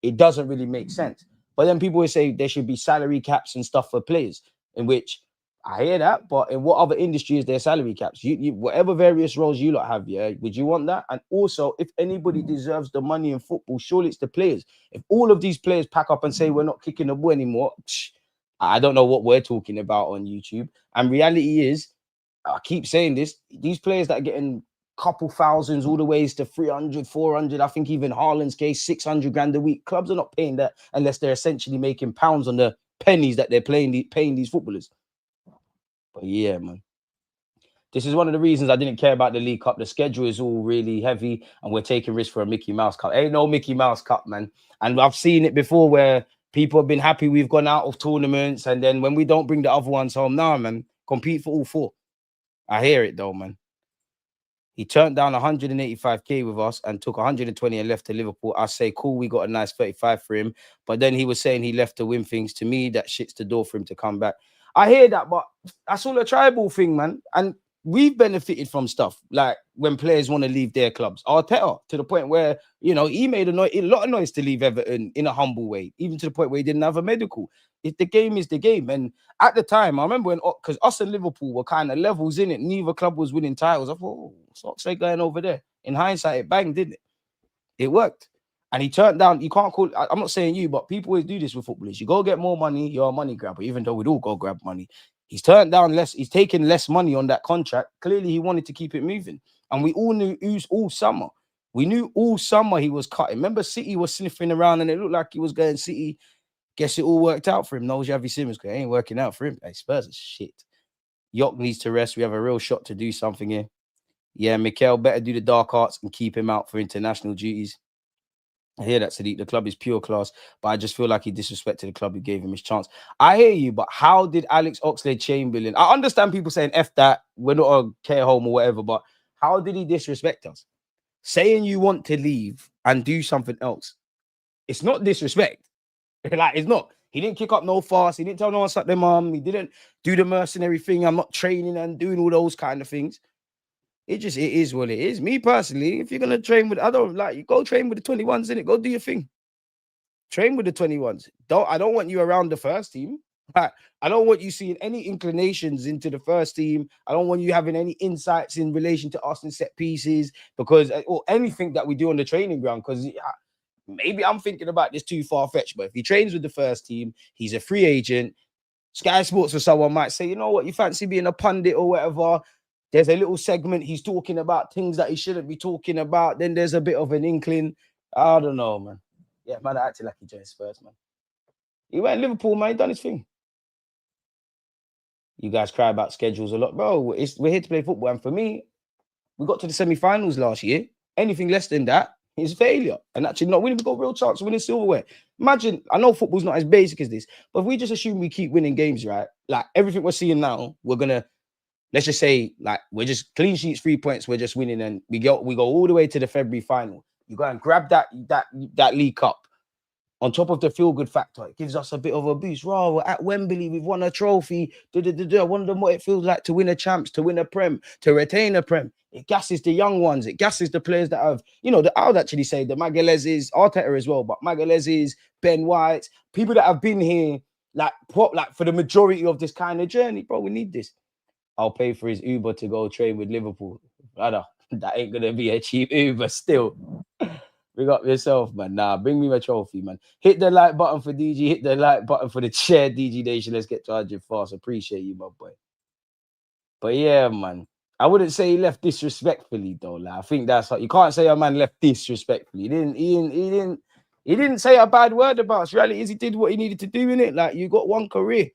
it doesn't really make sense. But then people will say there should be salary caps and stuff for players, in which I hear that. But in what other industry is there salary caps? You whatever various roles you lot have, yeah, would you want that? And also, if anybody deserves the money in football, surely it's the players. If all of these players pack up and say we're not kicking the ball anymore, I don't know what we're talking about on YouTube. And reality is, I keep saying this, these players that are getting couple thousands all the ways to 300, 400, I think even Haaland's case, 600 grand a week. Clubs are not paying that unless they're essentially making pounds on the pennies that they're paying these footballers. But yeah, man. This is one of the reasons I didn't care about the League Cup. The schedule is all really heavy and we're taking risks for a Mickey Mouse Cup. Ain't no Mickey Mouse Cup, man. And I've seen it before where people have been happy we've gone out of tournaments, and then when we don't bring the other ones home, nah, man, compete for all 4. I hear it though, man. He turned down 185k with us and took 120 and left to Liverpool. I say, cool, we got a nice 35 for him. But then he was saying he left to win things. To me, that shit's the door for him to come back. I hear that, but that's all a tribal thing, man. And we've benefited from stuff like when players want to leave their clubs. Arteta, to the point where, you know, he made a lot of noise to leave Everton in a humble way, even to the point where he didn't have a medical. If the game is the game. And at the time, I remember when, because us and Liverpool were kind of levels in it, neither club was winning titles. I thought, oh, what's Oxlade going over there? In hindsight, it banged, didn't it? It worked. And he turned down, you can't call, I'm not saying you, but people always do this with footballers. You go get more money, you're a money grabber, even though we'd all go grab money. He's turned down less, he's taken less money on that contract. Clearly, he wanted to keep it moving. And we all knew all summer. We knew all summer he was cutting. Remember, City was sniffing around and it looked like he was going City. Guess it all worked out for him. No Xavi Simons, because it ain't working out for him. Hey, Spurs are shit. York needs to rest. We have a real shot to do something here. Yeah, Mikel better do the dark arts and keep him out for international duties. I hear that, Sadiq. The club is pure class, but I just feel like he disrespected the club who gave him his chance. I hear you, but how did Alex Oxlade-Chamberlain... I understand people saying, F that, we're not a care home or whatever, but how did he disrespect us? Saying you want to leave and do something else, it's not disrespect. Like, it's not. He didn't kick up no fuss. He didn't tell no one suck their mum. He didn't do the mercenary thing. I'm not training and doing all those kind of things. It is what it is. Me personally, if you're gonna train with, you go train with the 21s, innit? Go do your thing. Train with the 21s. I don't want you around the first team. I don't want you seeing any inclinations into the first team. I don't want you having any insights in relation to us and set pieces, because or anything that we do on the training ground. Because maybe I'm thinking about this too far-fetched, but if he trains with the first team, he's a free agent. Sky Sports or someone might say, you know what, you fancy being a pundit or whatever. There's a little segment he's talking about things that he shouldn't be talking about. Then there's a bit of an inkling. I don't know, man. Yeah, man, I acted like he joined Spurs, man. He went to Liverpool, man. He done his thing. You guys cry about schedules a lot. Bro, we're here to play football. And for me, we got to the semi-finals last year. Anything less than that is failure. And actually not winning, we've got a real chance of winning silverware. Imagine, I know football's not as basic as this, but if we just assume we keep winning games, right? Like everything we're seeing now, we're going to, let's just say, like, we're just clean sheets, 3 points, we're just winning, and we go all the way to the February final. You go and grab that League Cup. On top of the feel-good factor, it gives us a bit of a boost. Raw, we're at Wembley, we've won a trophy. I wonder what it feels like to win a champs, to win a Prem, to retain a Prem. It gasses the young ones. It gasses the players that have, I would actually say the Magalhaes, Arteta as well, but Magalhaes, Ben White, people that have been here, like for the majority of this kind of journey. Bro, we need this. I'll pay for his Uber to go train with Liverpool. Brother, that ain't going to be a cheap Uber still. Big up yourself, man. Nah, bring me my trophy, man. Hit the like button for DG. Hit the like button for the chair, DG Nation. Let's get to 100 fast. Appreciate you, my boy. But yeah, man. I wouldn't say he left disrespectfully, though. Like, I think that's how you can't say a man left disrespectfully. He didn't say a bad word about us. Reality is he did what he needed to do in it. Like, you got one career.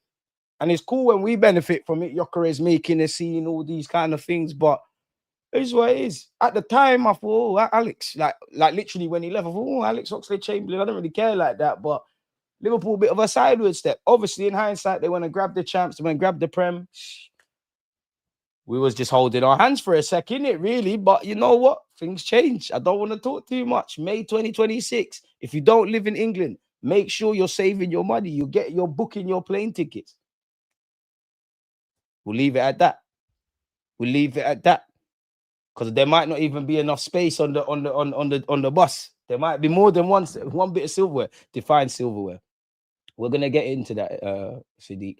And it's cool when we benefit from it. Gyökeres making a scene, all these kind of things. But It is what it is. At the time, I thought, oh, Alex, like literally when he left, I thought, oh, Alex Oxlade-Chamberlain, I don't really care like that. But Liverpool, a bit of a sideways step. Obviously, in hindsight, they want to grab the champs, they want to grab the Prem. We was just holding our hands for a second, it really. But you know what? Things change. I don't want to talk too much. May 2026. If you don't live in England, make sure you're saving your money. You're booking your plane tickets. We'll leave it at that. We'll leave it at that. Because there might not even be enough space on the bus. There might be more than one bit of silverware. Define silverware. We're gonna get into that, Sadiq.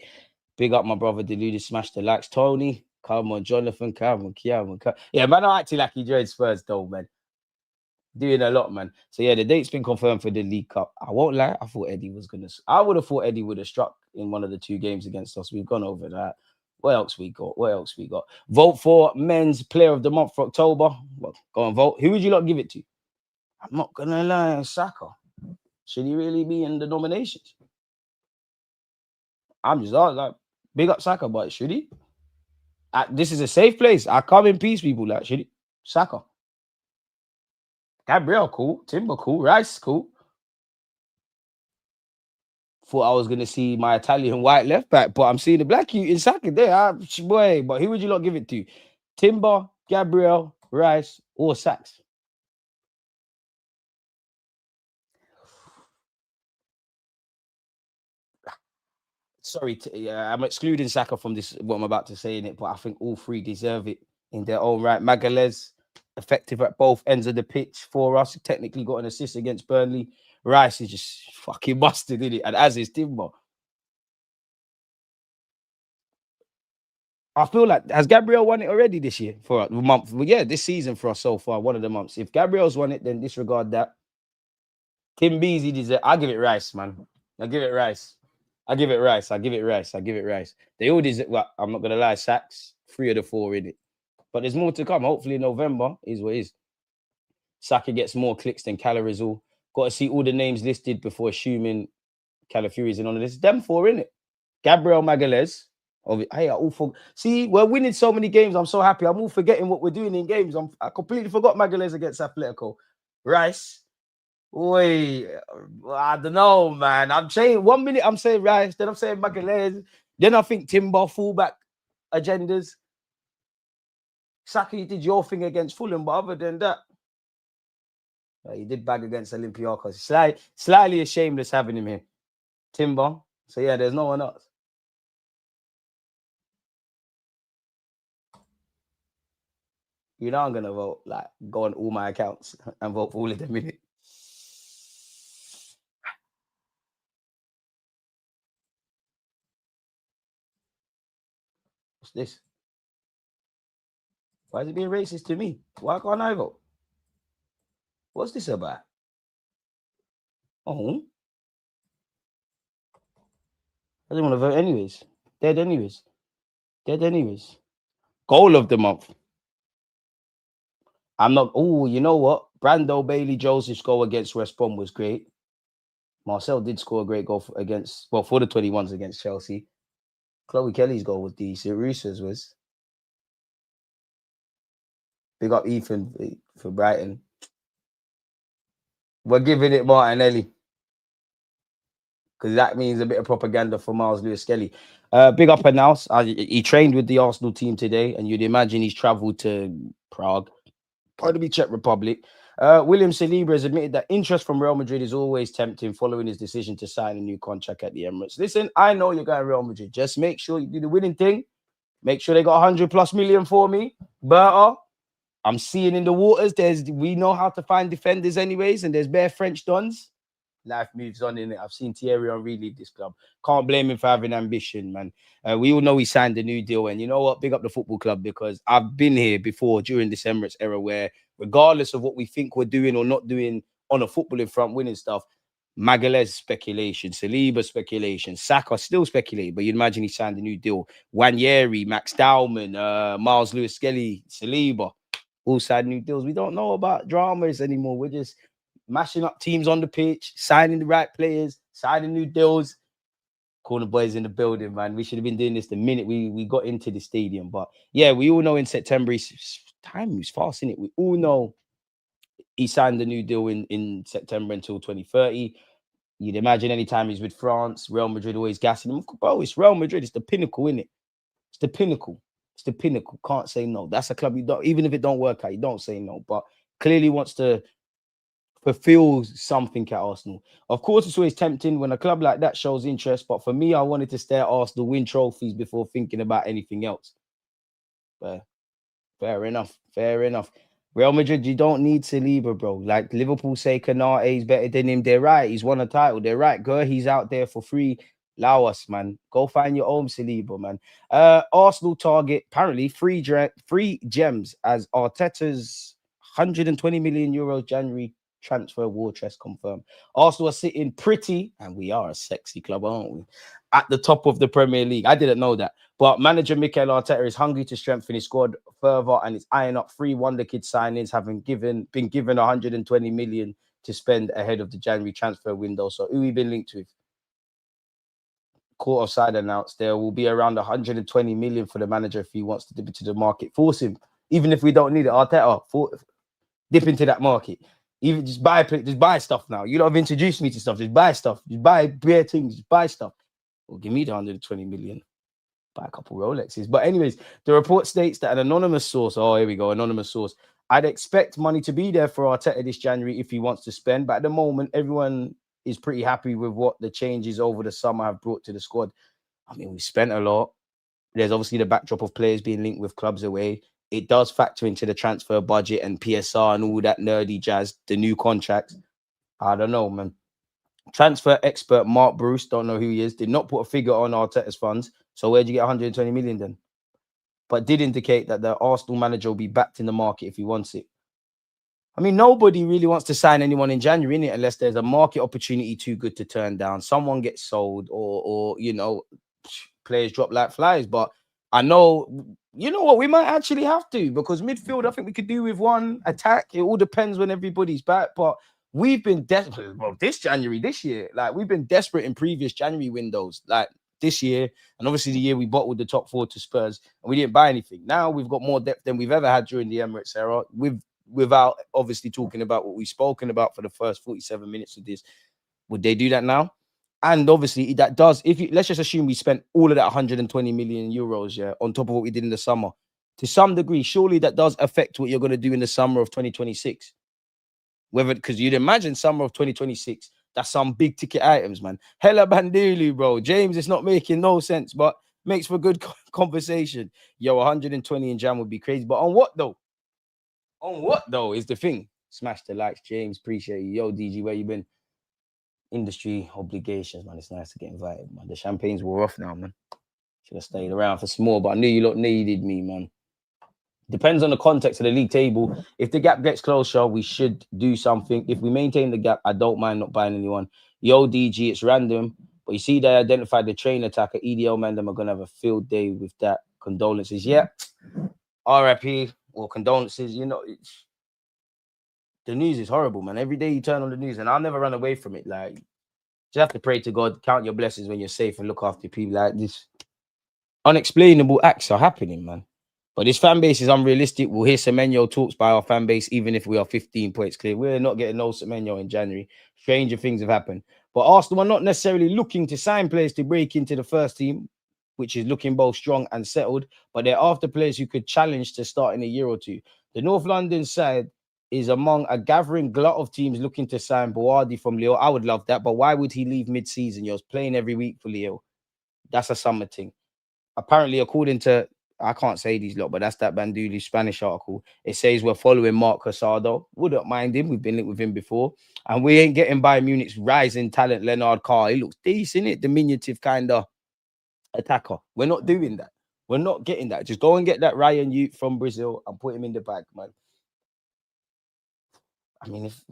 Big up my brother Deluded, smash the likes. Tony, come on, Jonathan, come on. Yeah, man, I'm acting like he joined Spurs though, man. Doing a lot, man. So yeah, the date's been confirmed for the League Cup. I won't lie, I would have thought Eddie would have struck in one of the 2 games against us. We've gone over that. What else we got? Vote for Men's Player of the Month for October. Well, go and vote. Who would you lot give it to? I'm not gonna lie, Saka. Should he really be in the nominations? I'm just like, big up Saka, but should he? This is a safe place. I come in peace, people. Like, should he? Saka. Gabriel, cool. Timber, cool. Rice, cool. Thought I was going to see my Italian white left back, but I'm seeing the black you in Saka there. Boy, but who would you lot give it to? Timber, Gabriel, Rice, or Sacks? Sorry, I'm excluding Saka from this, what I'm about to say in it, but I think all 3 deserve it in their own right. Magalhaes, effective at both ends of the pitch for us. Technically got an assist against Burnley. Rice is just fucking busted, isn't it? And as is Timber. I feel like, has Gabriel won it already this year for a month? Well, yeah, this season for us so far, one of the months. If Gabriel's won it, then disregard that. Tim Beasley deserves. I'll give it Rice, man. I'll give it Rice. They all deserve. Well, I'm not gonna lie, Sacks, 3 of the 4 in it. But there's more to come. Hopefully, November is what it is. Saka gets more clicks than Calarizal. Got to see all the names listed before assuming Calafiori's in on the list. Them 4 in it. Gabriel Magalhaes. Hey, see, we're winning so many games. I'm so happy. I'm all forgetting what we're doing in games. I completely forgot Magalhaes against Atletico. Rice. Wait, I don't know, man. I'm saying 1 minute I'm saying Rice, then I'm saying Magalhaes, then I think Timber, fullback agendas. Saka, you did your thing against Fulham, but other than that, he did bag against Olympiacos. Slightly ashamed of having him here. Timber. So yeah, there's no one else. You know I'm gonna vote, like, go on all my accounts and vote for all of them in it. What's this? Why is it being racist to me? Why can't I vote? What's this about? Oh. I didn't want to vote anyways. Dead anyways. Goal of the month. I'm not. Oh, you know what? Brando Bailey Joseph's goal against West Brom was great. Marcel did score a great goal for the 21s against Chelsea. Chloe Kelly's goal was decent. Roos's was. Big up Ethan for Brighton. We're giving it Martinelli, because that means a bit of propaganda for Miles Lewis-Skelly. Big up and now. He trained with the Arsenal team today, and you'd imagine he's travelled to Prague. Pardon me, Czech Republic. William Saliba has admitted that interest from Real Madrid is always tempting following his decision to sign a new contract at the Emirates. Listen, I know you're going Real Madrid. Just make sure you do the winning thing. Make sure they got 100+ million for me. Berta, I'm seeing in the waters. We know how to find defenders anyways, and there's bare French dons. Life moves on in it. I've seen Thierry Henry leave this club. Can't blame him for having ambition, man. We all know he signed a new deal, and you know what? Big up the football club, because I've been here before during this Emirates era where, regardless of what we think we're doing or not doing on a footballing front, winning stuff, Magalhaes speculation, Saliba speculation, Saka still speculating, but you'd imagine he signed a new deal. Wanyeri, Max Dowman, Miles Lewis-Skelly, Saliba, all signed new deals. We don't know about dramas anymore. We're just mashing up teams on the pitch, signing the right players, signing new deals. Corner boys in the building, man. We should have been doing this the minute we got into the stadium. But yeah, we all know in September he's time moves fast, innit? We all know he signed a new deal in September until 2030. You'd imagine anytime he's with France, Real Madrid always gassing him. Bro, it's Real Madrid. It's the pinnacle, innit? It's the pinnacle. It's the pinnacle. Can't say no. That's a club you don't, even if it don't work out, you don't say no. But clearly wants to fulfill something at Arsenal. Of course, it's always tempting when a club like that shows interest. But for me, I wanted to stay at Arsenal, win trophies before thinking about anything else. But fair enough. Fair enough. Real Madrid, you don't need Saliba, bro. Like Liverpool say Canate is better than him. They're right. He's won a title. They're right. Girl, he's out there for free. Allow us, man. Go find your own Saliba, man. Arsenal target, apparently, free gems as Arteta's 120 million euros January transfer war chest confirmed. Arsenal are sitting pretty, and we are a sexy club, aren't we? At the top of the Premier League. I didn't know that. But manager Mikel Arteta is hungry to strengthen his squad further and is eyeing up 3 wonder kid signings, having been given 120 million to spend ahead of the January transfer window. So who he been linked with? Court of Side announced there will be around 120 million for the manager if he wants to dip into the market. Force him, even if we don't need it. Arteta, dip into that market. Even just buy stuff now. You don't have introduced me to stuff. Just buy stuff. Just buy bare things. Just buy stuff. Well, give me the 120 million. Buy a couple Rolexes. But anyways, the report states that an anonymous source, oh, here we go, anonymous source. I'd expect money to be there for Arteta this January if he wants to spend. But at the moment, everyone is pretty happy with what the changes over the summer have brought to the squad. I mean, we spent a lot. There's obviously the backdrop of players being linked with clubs away. It does factor into the transfer budget and PSR and all that nerdy jazz, the new contracts. I don't know, man. Transfer expert Mark Bruce, don't know who he is, did not put a figure on Arteta's funds. So where'd you get 120 million then? But did indicate that the Arsenal manager will be backed in the market if he wants it. I mean, nobody really wants to sign anyone in January, innit? Unless there's a market opportunity too good to turn down. Someone gets sold or you know, players drop like flies. But I know, you know what, we might actually have to, because midfield, I think we could do with one attack. It all depends when everybody's back. But we've been desperate. Well, this year, like we've been desperate in previous January windows, like this year, and obviously the year we bottled the top 4 to Spurs, and we didn't buy anything. Now we've got more depth than we've ever had during the Emirates era. Without obviously talking about what we've spoken about for the first 47 minutes of this. Would they do that now? And obviously that does, let's just assume we spent all of that 120 million euros, yeah, on top of what we did in the summer. To some degree, surely that does affect what you're going to do in the summer of 2026. Whether, because you'd imagine summer of 2026, that's some big ticket items, man. Hella Bandulu, bro. James, it's not making no sense, but makes for good conversation. Yo, 120 in Jan would be crazy. But on what though? On what though is the thing? Smash the likes, James. Appreciate you. Yo, DG, where you been? Industry obligations, man. It's nice to get invited, man. The champagnes were off now, man. Should have stayed around for some more, but I knew you lot needed me, man. Depends on the context of the league table. If the gap gets closer, we should do something. If we maintain the gap, I don't mind not buying anyone. Yo, DG, it's random, but you see they identified the train attacker. EDL man, them are gonna have a field day with that. Condolences, yeah. RIP or condolences. You know, the news is horrible, man. Every day you turn on the news, and I'll never run away from it. Like, you have to pray to God, count your blessings when you're safe, and look after people. Like this, unexplainable acts are happening, man. But this fan base is unrealistic. We'll hear Semenyo talks by our fan base, even if we are 15 points clear. We're not getting no Semenyo in January. Stranger things have happened. But Arsenal are not necessarily looking to sign players to break into the first team, which is looking both strong and settled. But they're after players who could challenge to start in a year or two. The North London side is among a gathering glut of teams looking to sign Boadi from Lille. I would love that. But why would he leave mid-season? You're playing every week for Lille. That's a summer thing. Apparently, according to, I can't say these lot, but that's that Banduli Spanish article. It says we're following Mark Casado. Wouldn't mind him. We've been linked with him before. And we ain't getting Bayern Munich's rising talent, Leonard Carr. He looks decent, it? Diminutive kind of attacker. We're not doing that. We're not getting that. Just go and get that Ryan Youth from Brazil and put him in the bag, man. I mean, if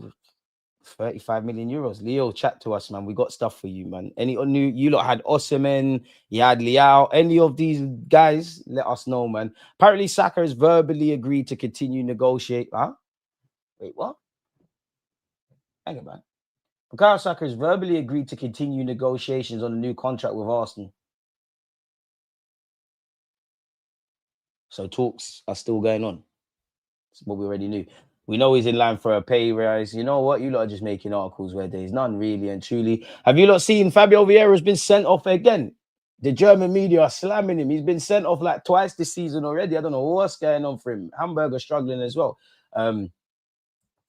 35 million euros. Leo, chat to us, man. We got stuff for you, man. Any new, you lot had Osimhen, you had Liao, any of these guys, let us know, man. Apparently, Saka has verbally agreed to continue negotiate. Huh? Wait, what? Hang on, man. Bukayo Saka has verbally agreed to continue negotiations on a new contract with Arsenal. So talks are still going on. That's what we already knew. We know he's in line for a pay rise. You know what? You lot are just making articles where there's none really and truly. Have you lot seen Fabio Vieira's been sent off again? The German media are slamming him. He's been sent off like twice this season already. I don't know what's going on for him. Hamburger struggling as well.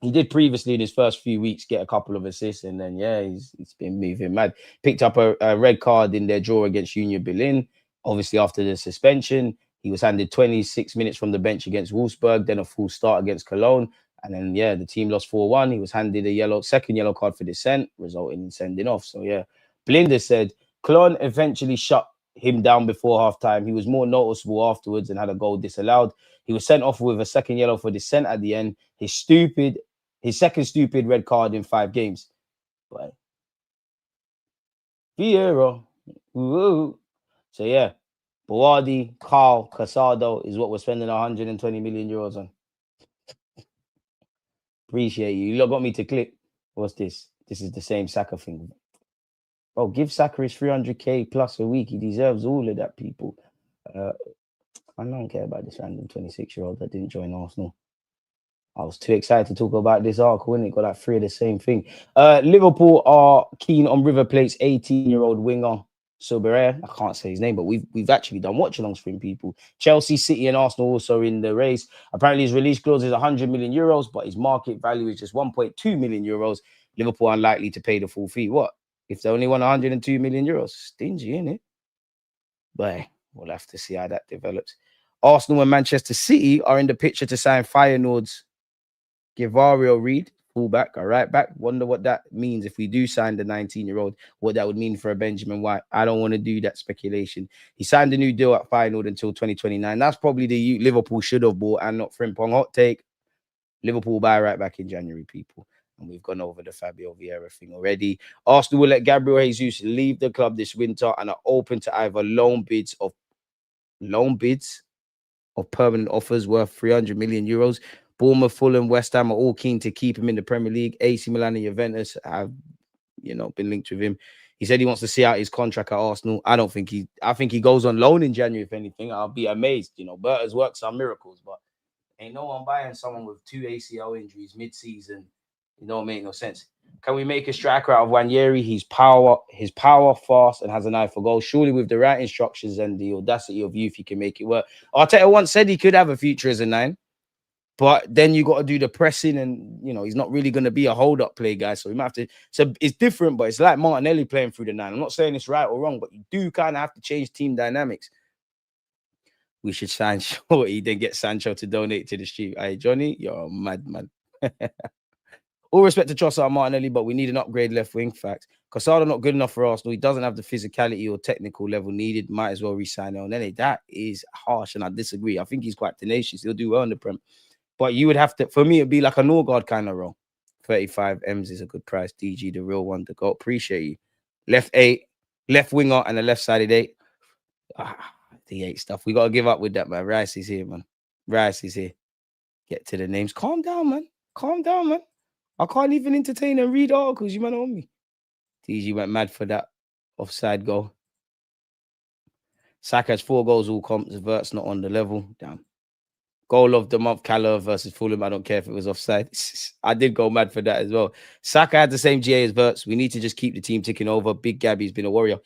He did previously in his first few weeks get a couple of assists, and then he's been moving mad. Picked up a red card in their draw against Union Berlin. Obviously, after the suspension, he was handed 26 minutes from the bench against Wolfsburg, then a full start against Cologne. And then, the team lost 4-1. He was handed a second yellow card for dissent, resulting in sending off. So, Blinder said Cologne eventually shut him down before halftime. He was more noticeable afterwards and had a goal disallowed. He was sent off with a second yellow for dissent at the end. His second stupid red card in 5 games. But Vieira. Woo. So, Boadi, Carl, Casado is what we're spending 120 million euros on. Appreciate you. You lot got me to click. What's this? This is the same Saka thing. Oh, give Saka his 300k plus a week. He deserves all of that, people. I don't care about this random 26-year-old that didn't join Arsenal. I was too excited to talk about this article, and it got like 3 of the same thing. Liverpool are keen on River Plate's 18-year-old winger, Sobere. I can't say his name, but we've actually done watch-alongs for him, people. Chelsea, City, and Arsenal also in the race. Apparently, his release clause is 100 million euros, but his market value is just 1.2 million euros. Liverpool unlikely to pay the full fee. What? If they only won 102 million euros? Stingy, innit? But we'll have to see how that develops. Arsenal and Manchester City are in the picture to sign Feyenoord's Givario Reed, fullback, a right back. Wonder what that means if we do sign the 19-year-old, what that would mean for a Benjamin White. I don't want to do that speculation. He signed a new deal at Feyenoord until 2029. That's probably the Liverpool should have bought and not Frimpong. Hot take. Liverpool buy right back in January, people. And we've gone over the Fabio Vieira thing already. Arsenal will let Gabriel Jesus leave the club this winter and are open to either loan bids of permanent offers worth 300 million euros. Bournemouth, Fulham, West Ham are all keen to keep him in the Premier League. AC Milan and Juventus have, been linked with him. He said he wants to see out his contract at Arsenal. I think he goes on loan in January, if anything. I'll be amazed. Berta's works are miracles, but ain't no one buying someone with 2 ACL injuries mid-season. It don't make no sense. Can we make a striker out of Wanyeri? His power, fast, and has an eye for goal. Surely with the right instructions and the audacity of youth, he can make it work. Arteta once said he could have a future as a 9. But then you got to do the pressing, and he's not really going to be a hold-up play guy. So we might have to. So it's different, but it's like Martinelli playing through the 9. I'm not saying it's right or wrong, but you do kind of have to change team dynamics. We should sign Shorty, then get Sancho to donate to the street. Hey, Johnny, you're a madman. All respect to Trossard and Martinelli, but we need an upgrade left wing. Facts. Casado not good enough for Arsenal. He doesn't have the physicality or technical level needed. Might as well re-sign Elneny. That is harsh, and I disagree. I think he's quite tenacious. He'll do well in the Prem. But you would have to, for me, it'd be like a Norgard kind of role. 35 M's is a good price. DG, the real one to go. Appreciate you. Left 8, left winger, and a left-sided 8. The 8 stuff. We got to give up with that, man. Rice is here, man. Rice is here. Get to the names. Calm down, man. Calm down, man. I can't even entertain and read articles. You man on me. DG went mad for that offside goal. Saka has 4 goals, all comps. Vert's not on the level. Damn. Goal of the month, Calla versus Fulham. I don't care if it was offside. I did go mad for that as well. Saka had the same GA as Verts. We need to just keep the team ticking over. Big Gabby's been a warrior.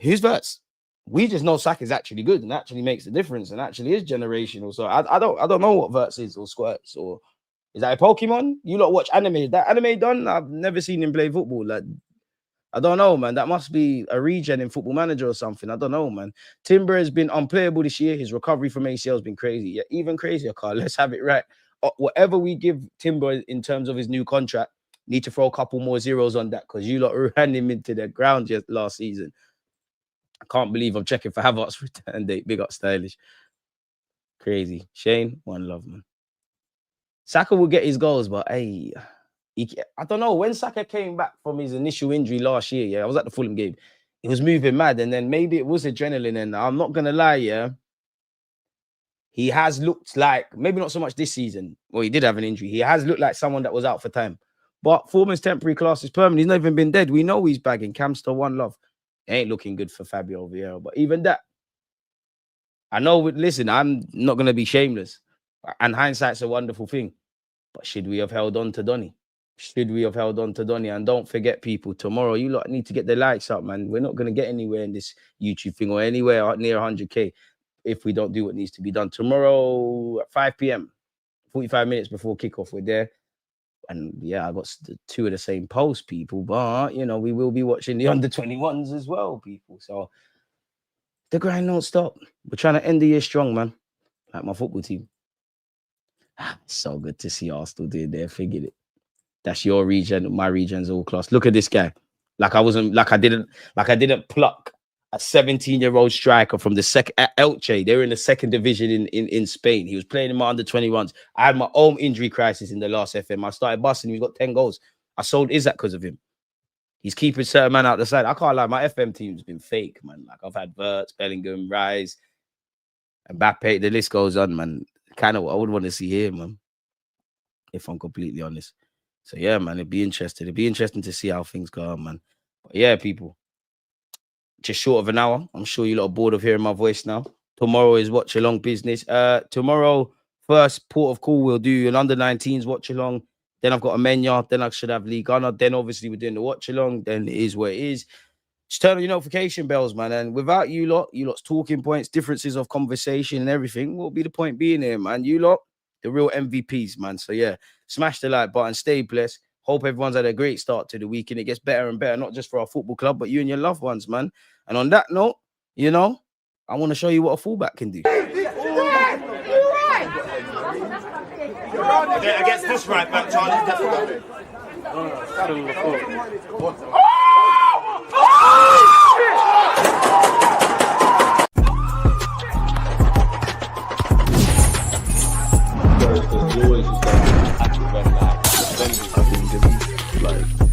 Who's Verts? We just know Saka's actually good and actually makes a difference and actually is generational. So I don't know what Verts is or Squirts or is that a Pokemon? You lot watch anime. Is that anime done? I've never seen him play football. Like, I don't know, man. That must be a regen in Football Manager or something. I don't know, man. Timber has been unplayable this year. His recovery from ACL has been crazy. Yeah, even crazier, Carl. Let's have it right. Whatever we give Timber in terms of his new contract, need to throw a couple more zeros on that because you lot ran him into the ground just last season. I can't believe I'm checking for Havertz's return date. Big up Stylish. Crazy. Shane, one love, man. Saka will get his goals, but hey, I don't know. When Saka came back from his initial injury last year, I was at the Fulham game. He was moving mad, and then maybe it was adrenaline. And I'm not gonna lie, he has looked like maybe not so much this season. Well, he did have an injury. He has looked like someone that was out for time. But Foreman's temporary class is permanent. He's not even been dead. We know he's bagging. Camster, one love. It ain't looking good for Fabio Vieira, but even that, I know. Listen, I'm not gonna be shameless. And hindsight's a wonderful thing. But should we have held on to Donny? Should we have held on to Donny? And don't forget, people, tomorrow you lot need to get the likes up, man. We're not going to get anywhere in this YouTube thing or anywhere near 100K if we don't do what needs to be done. Tomorrow at 5 p.m., 45 minutes before kickoff, we're there. And yeah, I got two of the same posts, people. But, you know, we will be watching the under-21s as well, people. So the grind don't stop. We're trying to end the year strong, man. Like my football team. So good to see Arsenal doing their thing in it. That's your region. My region's all class. Look at this guy. I didn't pluck a 17-year-old striker from the second Elche. They're in the second division in Spain. He was playing in my under-21s. I had my own injury crisis in the last FM. I started busting. He's got 10 goals. I sold Isaac because of him. He's keeping certain man out the side. I can't lie. My FM team's been fake, man. Like I've had Verts, Bellingham, Rise, Mbappe. The list goes on, man. Kind of what I would want to see here, man. If I'm completely honest. So yeah, man, it'd be interesting. It'd be interesting to see how things go on, man. But yeah, people. Just short of an hour. I'm sure you lot are bored of hearing my voice now. Tomorrow is watch along business. Tomorrow, first port of call, we'll do an under-19s watch along. Then I've got a Menya. Then I should have League Gunner. Then obviously we're doing the watch along. Then it is what it is. Just turn on your notification bells, man. And without you lot's talking points, differences of conversation and everything, what will be the point being here, man? You lot, the real MVPs, man. So yeah, smash the like button. Stay blessed. Hope everyone's had a great start to the week and it gets better and better, not just for our football club, but you and your loved ones, man. And on that note, you know, I want to show you what a fullback can do. Against this right back, Charlie, definitely. I think